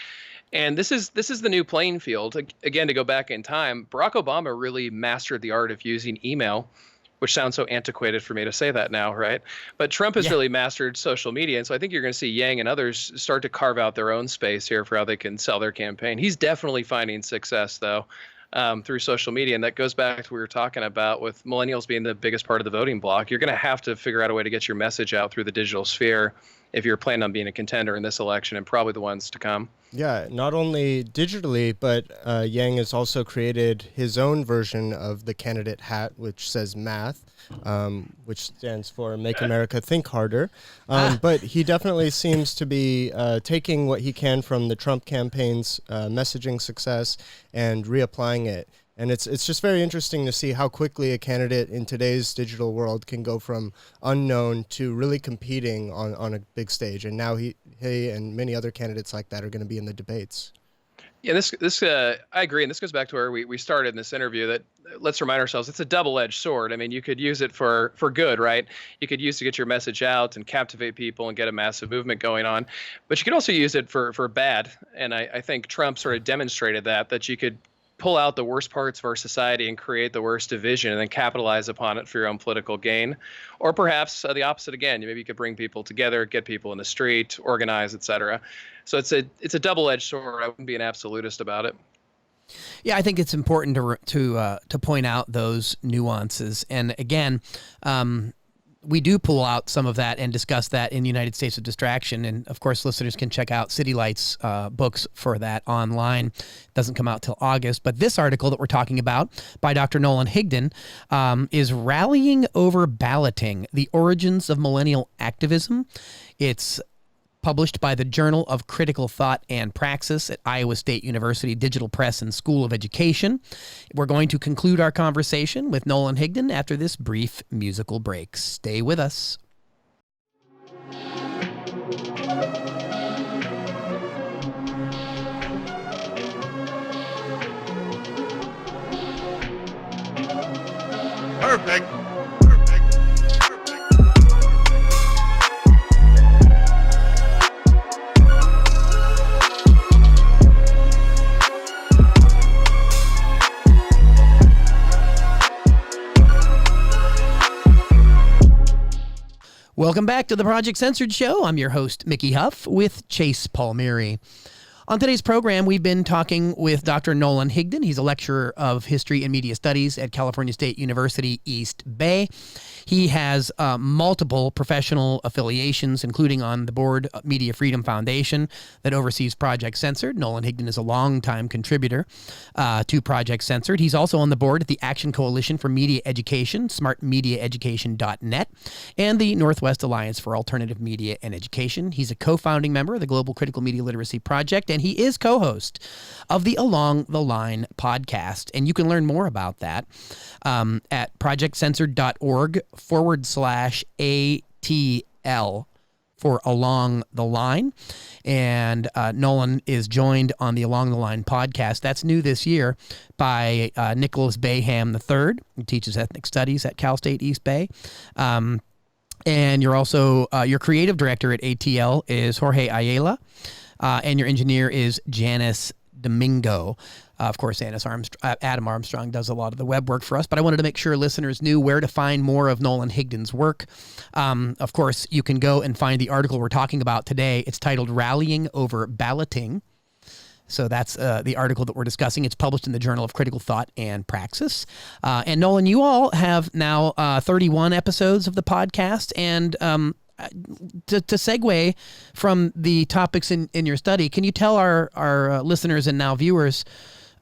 And this is the new playing field. Again, to go back in time, Barack Obama really mastered the art of using email, which sounds so antiquated for me to say that now, right? But Trump has really mastered social media. And so I think you're going to see Yang and others start to carve out their own space here for how they can sell their campaign. He's definitely finding success, though, through social media. And that goes back to what we were talking about with millennials being the biggest part of the voting bloc. You're going to have to figure out a way to get your message out through the digital sphere if you're planning on being a contender in this election and probably the ones to come. Yeah, not only digitally, but Yang has also created his own version of the candidate hat, which says math, which stands for Make America Think Harder. But he definitely seems to be taking what he can from the Trump campaign's messaging success and reapplying it. And it's just very interesting to see how quickly a candidate in today's digital world can go from unknown to really competing on a big stage. And now he and many other candidates like that are going to be in the debates. Yeah, this I agree. And this goes back to where we started in this interview, that let's remind ourselves it's a double-edged sword. I mean, you could use it for good, right? You could use it to get your message out and captivate people and get a massive movement going on. But you could also use it for bad. And I think Trump sort of demonstrated that you could pull out the worst parts of our society and create the worst division and then capitalize upon it for your own political gain. Or perhaps the opposite again. Maybe you could bring people together, get people in the street, organize, etc. So it's a double-edged sword. I wouldn't be an absolutist about it. Yeah, I think it's important to point out those nuances. And again, we do pull out some of that and discuss that in the United States of Distraction. And of course, listeners can check out City Lights books for that online. It doesn't come out till August. But this article that we're talking about by Dr. Nolan Higdon is Rallying Over Balloting, the Origins of Millennial Activism. It's published by the Journal of Critical Thought and Praxis at Iowa State University Digital Press and School of Education. We're going to conclude our conversation with Nolan Higdon after this brief musical break. Stay with us. Perfect. Welcome back to the Project Censored Show. I'm your host, Mickey Huff, with Chase Palmieri. On today's program, we've been talking with Dr. Nolan Higdon. He's a lecturer of history and media studies at California State University, East Bay. He has multiple professional affiliations, including on the board of Media Freedom Foundation that oversees Project Censored. Nolan Higdon is a longtime contributor to Project Censored. He's also on the board at the Action Coalition for Media Education, smartmediaeducation.net, and the Northwest Alliance for Alternative Media and Education. He's a co-founding member of the Global Critical Media Literacy Project, and he is co-host of the Along the Line podcast. And you can learn more about that at projectcensored.org/ATL for Along the Line. And Nolan is joined on the Along the Line podcast. That's new this year by Nicholas Bayham III, who teaches ethnic studies at Cal State East Bay. And you're also, your creative director at ATL is Jorge Ayala. And your engineer is Janice Domingo. Of course, Adam Armstrong does a lot of the web work for us, but I wanted to make sure listeners knew where to find more of Nolan Higdon's work. Of course, you can go and find the article we're talking about today. It's titled Rallying Over Balloting. So that's the article that we're discussing. It's published in the Journal of Critical Thought and Praxis. And Nolan, you all have now 31 episodes of the podcast, and to segue from the topics in your study, can you tell our listeners and now viewers,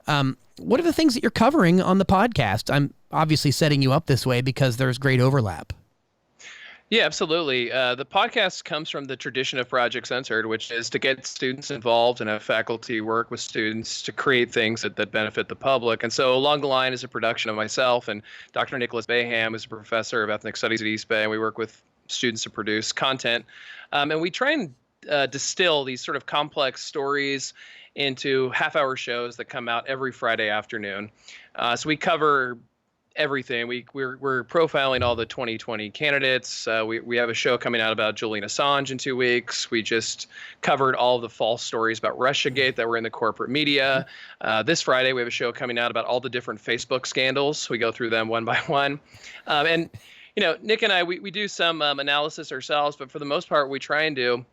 what are the things that you're covering on the podcast? I'm obviously setting you up this way because there's great overlap. Yeah, absolutely. The podcast comes from the tradition of Project Censored, which is to get students involved and have faculty work with students to create things that benefit the public. And so along the line is a production of myself and Dr. Nicholas Bayham, who's a professor of ethnic studies at East Bay, and we work with students to produce content. And we try and distill these sort of complex stories into half-hour shows that come out every Friday afternoon. So we cover everything. We're profiling all the 2020 candidates. We have a show coming out about Julian Assange in 2 weeks. We just covered all of the false stories about Russiagate that were in the corporate media. This Friday, we have a show coming out about all the different Facebook scandals. We go through them one by one. And, Nick and I, we do some analysis ourselves, but for the most part, we try and do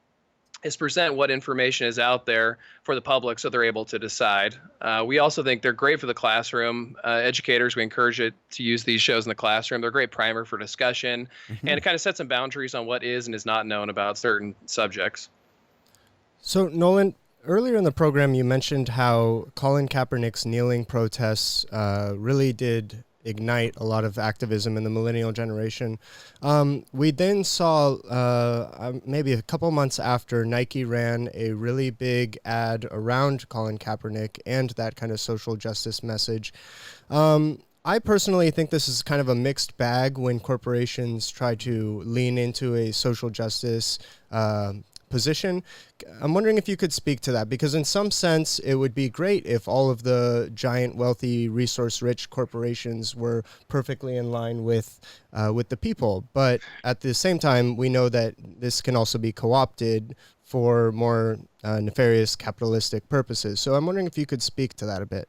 is present what information is out there for the public so they're able to decide. We also think they're great for the classroom. Educators, we encourage it to use these shows in the classroom. They're a great primer for discussion, and it kind of sets some boundaries on what is and is not known about certain subjects. So, Nolan, earlier in the program, you mentioned how Colin Kaepernick's kneeling protests really did ignite a lot of activism in the millennial generation. We then saw maybe a couple months after Nike ran a really big ad around Colin Kaepernick and that kind of social justice message. I personally think this is kind of a mixed bag when corporations try to lean into a social justice position. I'm wondering if you could speak to that, because in some sense it would be great if all of the giant, wealthy, resource-rich corporations were perfectly in line with the people. But at the same time, we know that this can also be co-opted for more nefarious capitalistic purposes. So I'm wondering if you could speak to that a bit.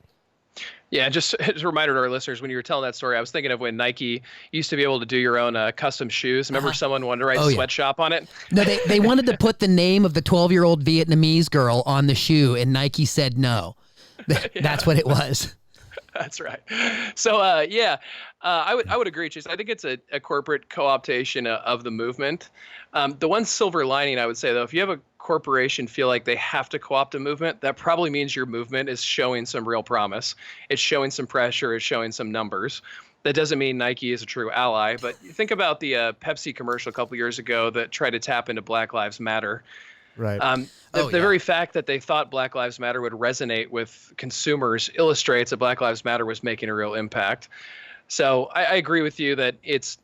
Yeah, just as a reminder to our listeners, when you were telling that story, I was thinking of when Nike used to be able to do your own custom shoes. Remember someone wanted to write sweatshop on it? No, they wanted to put the name of the 12-year-old Vietnamese girl on the shoe, and Nike said no. That's what it was. That's right. So, I would agree, Chase. I think it's a corporate co-optation of the movement. The one silver lining, I would say, though, if you have a corporation feel like they have to co-opt a movement, that probably means your movement is showing some real promise. It's showing some pressure. It's showing some numbers. That doesn't mean Nike is a true ally. But think about the Pepsi commercial a couple years ago that tried to tap into Black Lives Matter. Right. The very fact that they thought Black Lives Matter would resonate with consumers illustrates that Black Lives Matter was making a real impact. So I agree with you that it's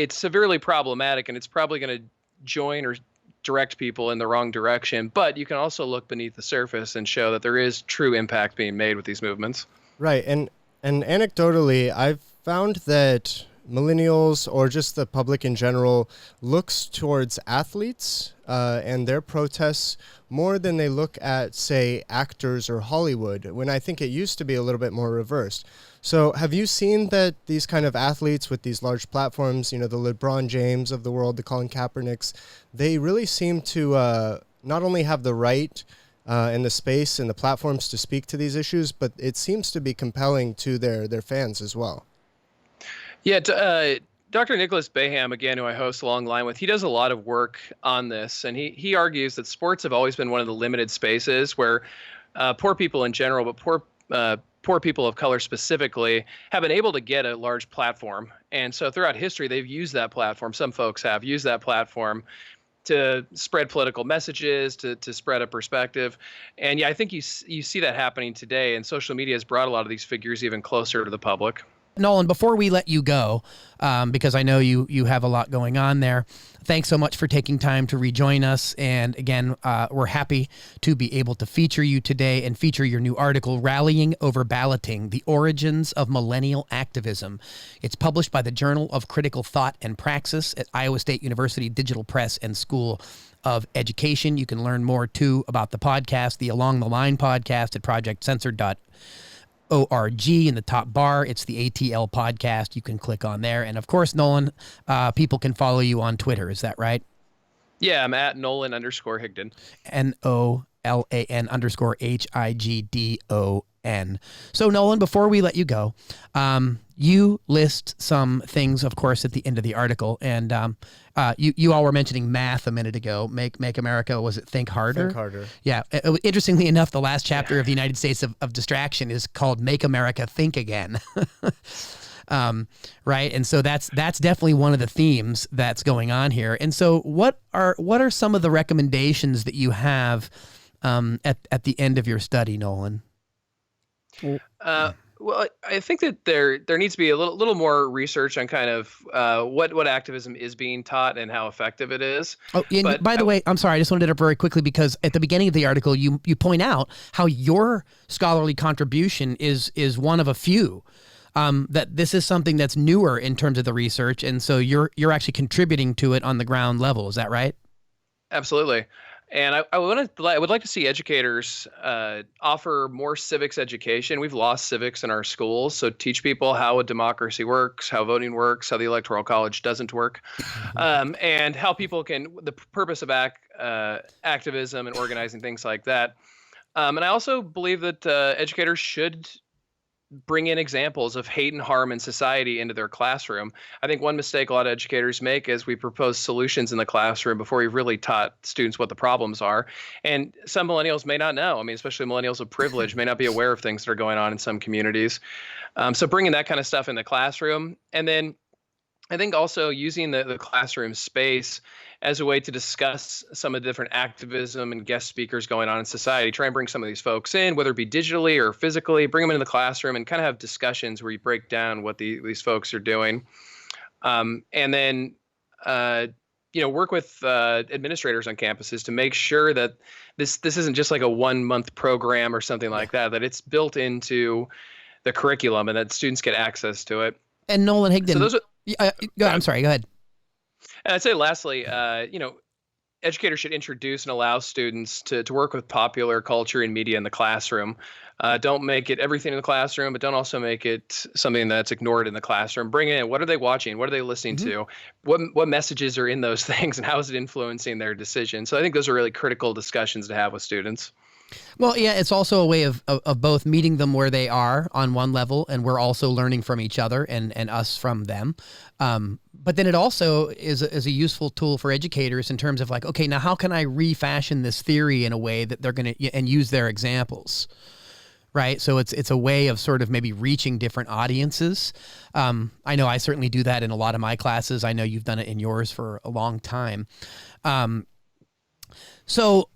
severely problematic, and it's probably going to join or direct people in the wrong direction. But you can also look beneath the surface and show that there is true impact being made with these movements. Right. And anecdotally, I've found that millennials, or just the public in general, looks towards athletes and their protests more than they look at, say, actors or Hollywood, when I think it used to be a little bit more reversed. So have you seen that these kind of athletes with these large platforms, the LeBron James of the world, the Colin Kaepernicks, they really seem to not only have the right and the space and the platforms to speak to these issues, but it seems to be compelling to their fans as well. Yeah, Dr. Nicholas Bayham, again, who I host along the line with, he does a lot of work on this, and he argues that sports have always been one of the limited spaces where poor people in general, but poor people of color specifically, have been able to get a large platform. And so throughout history, they've used that platform. Some folks have used that platform to spread political messages, to spread a perspective. And yeah, I think you see that happening today, and social media has brought a lot of these figures even closer to the public. Nolan, before we let you go, because I know you have a lot going on there, thanks so much for taking time to rejoin us. And again, we're happy to be able to feature you today and feature your new article, Rallying Over Balloting, The Origins of Millennial Activism. It's published by the Journal of Critical Thought and Praxis at Iowa State University Digital Press and School of Education. You can learn more, too, about the podcast, the Along the Line podcast at projectcensored.org. In the top bar, it's the ATL podcast. You can click on there. And of course, Nolan, people can follow you on Twitter. Is that right? Yeah, I'm at Nolan_Higdon. NOLAN_HIGDON. So Nolan, before we let you go, you list some things, of course, at the end of the article. And you all were mentioning math a minute ago. Make America, was it Think Harder? Think Harder. Yeah. Interestingly enough, the last chapter of the United States of Distraction is called Make America Think Again. right? And so that's definitely one of the themes that's going on here. And so what are some of the recommendations that you have at the end of your study, Nolan? Well, I think that there needs to be a little more research on kind of what activism is being taught and how effective it is. Oh, and but by the way, I'm sorry, I just wanted to interrupt very quickly because at the beginning of the article, you point out how your scholarly contribution is one of a few. That this is something that's newer in terms of the research, and so you're actually contributing to it on the ground level. Is that right? Absolutely. And I would like to see educators offer more civics education. We've lost civics in our schools, so teach people how a democracy works, how voting works, how the Electoral College doesn't work, and how people the purpose of activism and organizing, things like that. And I also believe that educators should bring in examples of hate and harm in society into their classroom. I think one mistake a lot of educators make is we propose solutions in the classroom before we've really taught students what the problems are. And some millennials may not know. I mean, especially millennials of privilege may not be aware of things that are going on in some communities. So bringing that kind of stuff in the classroom. And then I think also using the classroom space as a way to discuss some of the different activism and guest speakers going on in society. Try and bring some of these folks in, whether it be digitally or physically, bring them into the classroom and kind of have discussions where you break down what these folks are doing. And then, work with administrators on campuses to make sure that this isn't just like a 1-month program or something like that, that it's built into the curriculum and that students get access to it. And Nolan Higdon. So those are, go ahead. I'm sorry, go ahead. And I'd say lastly, educators should introduce and allow students to work with popular culture and media in the classroom. Don't make it everything in the classroom, but don't also make it something that's ignored in the classroom. Bring in, what are they watching? What are they listening to? What messages are in those things and how is it influencing their decisions? So I think those are really critical discussions to have with students. Well, yeah, it's also a way of both meeting them where they are on one level, and we're also learning from each other and us from them. But then it also is a useful tool for educators in terms of like, okay, now how can I refashion this theory in a way that they're going to and use their examples, right? So it's a way of sort of maybe reaching different audiences. I know I certainly do that in a lot of my classes. I know you've done it in yours for a long time. So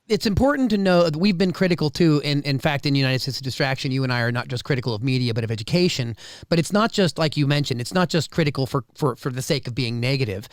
it's important to know that we've been critical too. In fact, in United States of Distraction, you and I are not just critical of media, but of education. But it's not just, like you mentioned, it's not just critical for the sake of being negative.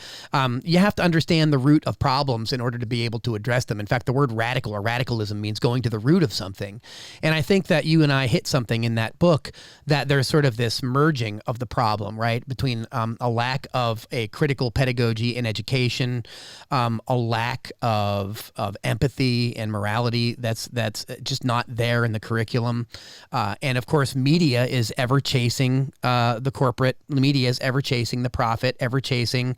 You have to understand the root of problems in order to be able to address them. In fact, the word radical or radicalism means going to the root of something. And I think that you and I hit something in that book, that there's sort of this merging of the problem, right? Between a lack of a critical pedagogy in education, a lack of empathy and morality that's just not there in the curriculum, and of course media is ever chasing the corporate media is ever chasing the profit, ever chasing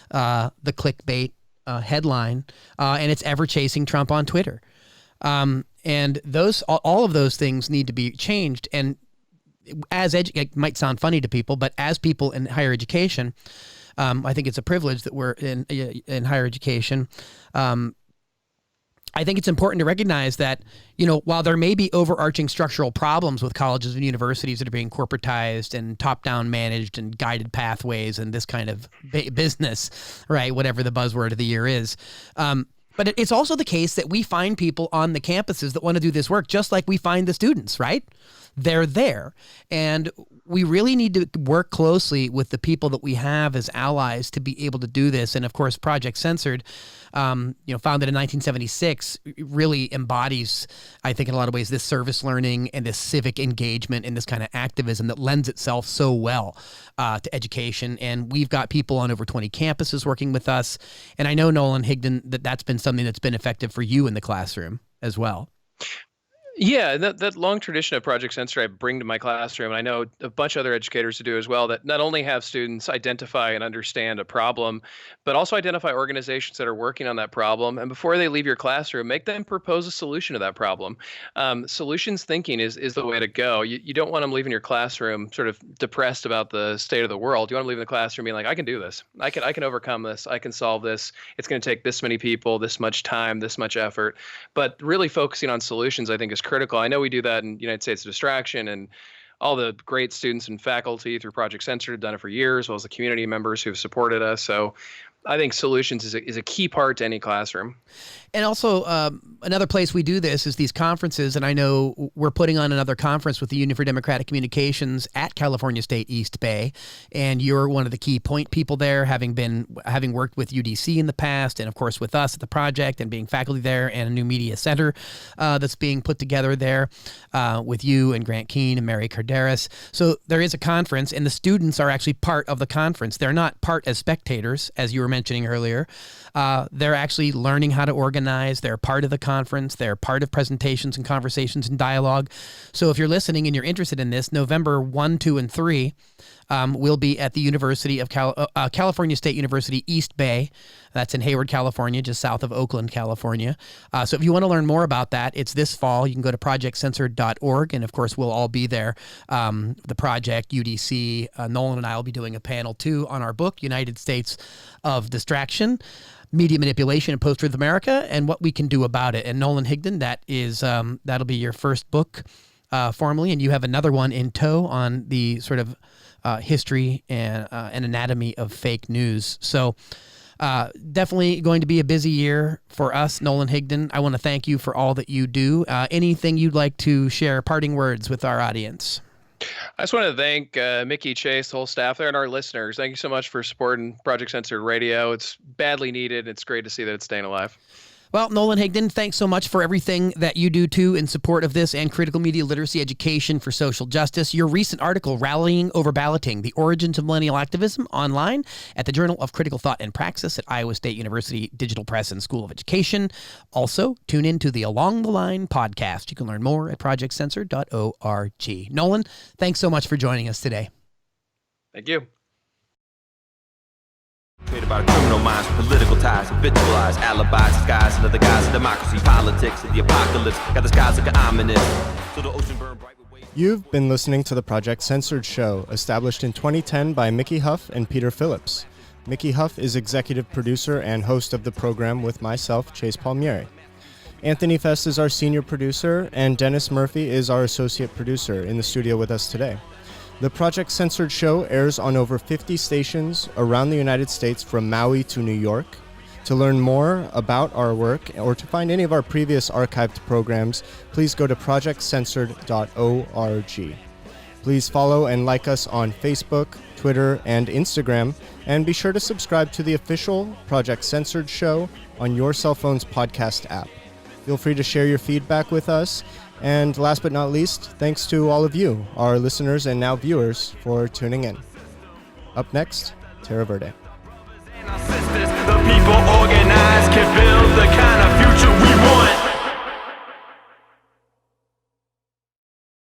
the clickbait headline, and it's ever chasing Trump on Twitter, and all of those things need to be changed. And it might sound funny to people, but as people in higher education, I think it's a privilege that we're in higher education. I think it's important to recognize that, while there may be overarching structural problems with colleges and universities that are being corporatized and top-down managed and guided pathways and this kind of business, right, whatever the buzzword of the year is, but it's also the case that we find people on the campuses that want to do this work, just like we find the students, right? They're there. And we really need to work closely with the people that we have as allies to be able to do this. And of course, Project Censored, founded in 1976, really embodies, I think in a lot of ways, this service learning and this civic engagement and this kind of activism that lends itself so well to education. And we've got people on over 20 campuses working with us. And I know, Nolan Higdon, that's been something that's been effective for you in the classroom as well. Yeah, that long tradition of Project Censored I bring to my classroom, and I know a bunch of other educators who do as well, that not only have students identify and understand a problem, but also identify organizations that are working on that problem. And before they leave your classroom, make them propose a solution to that problem. Solutions thinking is the way to go. You don't want them leaving your classroom sort of depressed about the state of the world. You want them leaving the classroom being like, I can do this. I can overcome this. I can solve this. It's going to take this many people, this much time, this much effort. But really focusing on solutions, I think, is critical. I know we do that in United States of Distraction and all the great students and faculty through Project Censored have done it for years, as well as the community members who have supported us. So I think solutions is a key part to any classroom. And also, another place we do this is these conferences, and I know we're putting on another conference with the Union for Democratic Communications at California State East Bay, and you're one of the key point people there, having worked with UDC in the past, and of course with us at the project, and being faculty there, and a new media center that's being put together there with you and Grant Keene and Mary Carderas. So there is a conference, and the students are actually part of the conference. They're not part as spectators, as you were mentioning earlier. They're actually learning how to organize. They're part of the conference. They're part of presentations and conversations and dialogue. So if you're listening and you're interested in this, November 1, 2, and 3 will be at the University of California State University East Bay. That's in Hayward, California, just south of Oakland, California. So if you want to learn more about that, it's this fall. You can go to projectcensored.org, and of course, we'll all be there. The project, UDC, Nolan and I will be doing a panel too on our book, United States of Distraction, Media Manipulation and Post-Truth America, and what we can do about it. And Nolan Higdon, that'll be your first book formally, and you have another one in tow on the sort of history and anatomy of fake news. So definitely going to be a busy year for us, Nolan Higdon. I want to thank you for all that you do. Anything you'd like to share, parting words with our audience? I just want to thank Mickey, Chase, the whole staff there, and our listeners. Thank you so much for supporting Project Censored Radio. It's badly needed. It's great to see that it's staying alive. Well, Nolan Higdon, thanks so much for everything that you do, too, in support of this and critical media literacy education for social justice. Your recent article, Rallying Over Balloting, The Origins of Millennial Activism, online at the Journal of Critical Thought and Praxis at Iowa State University Digital Press and School of Education. Also, tune in to the Along the Line podcast. You can learn more at projectcensored.org. Nolan, thanks so much for joining us today. Thank you. Created by the criminal minds, political ties, habitualized alibis, disguised under the guise of democracy, politics, and the apocalypse. Got the skies looking ominous. So the ocean burned bright with waves. You've been listening to the Project Censored Show, established in 2010 by Mickey Huff and Peter Phillips. Mickey Huff is executive producer and host of the program with myself, Chase Palmieri. Anthony Fest is our senior producer, and Dennis Murphy is our associate producer in the studio with us today. The Project Censored Show airs on over 50 stations around the United States from Maui to New York. To learn more about our work or to find any of our previous archived programs, please go to projectcensored.org. Please follow and like us on Facebook, Twitter, and Instagram, and be sure to subscribe to the official Project Censored Show on your cell phone's podcast app. Feel free to share your feedback with us. And last but not least, thanks to all of you, our listeners and now viewers, for tuning in. Up next, Terra Verde. The people organized can build the kind of future we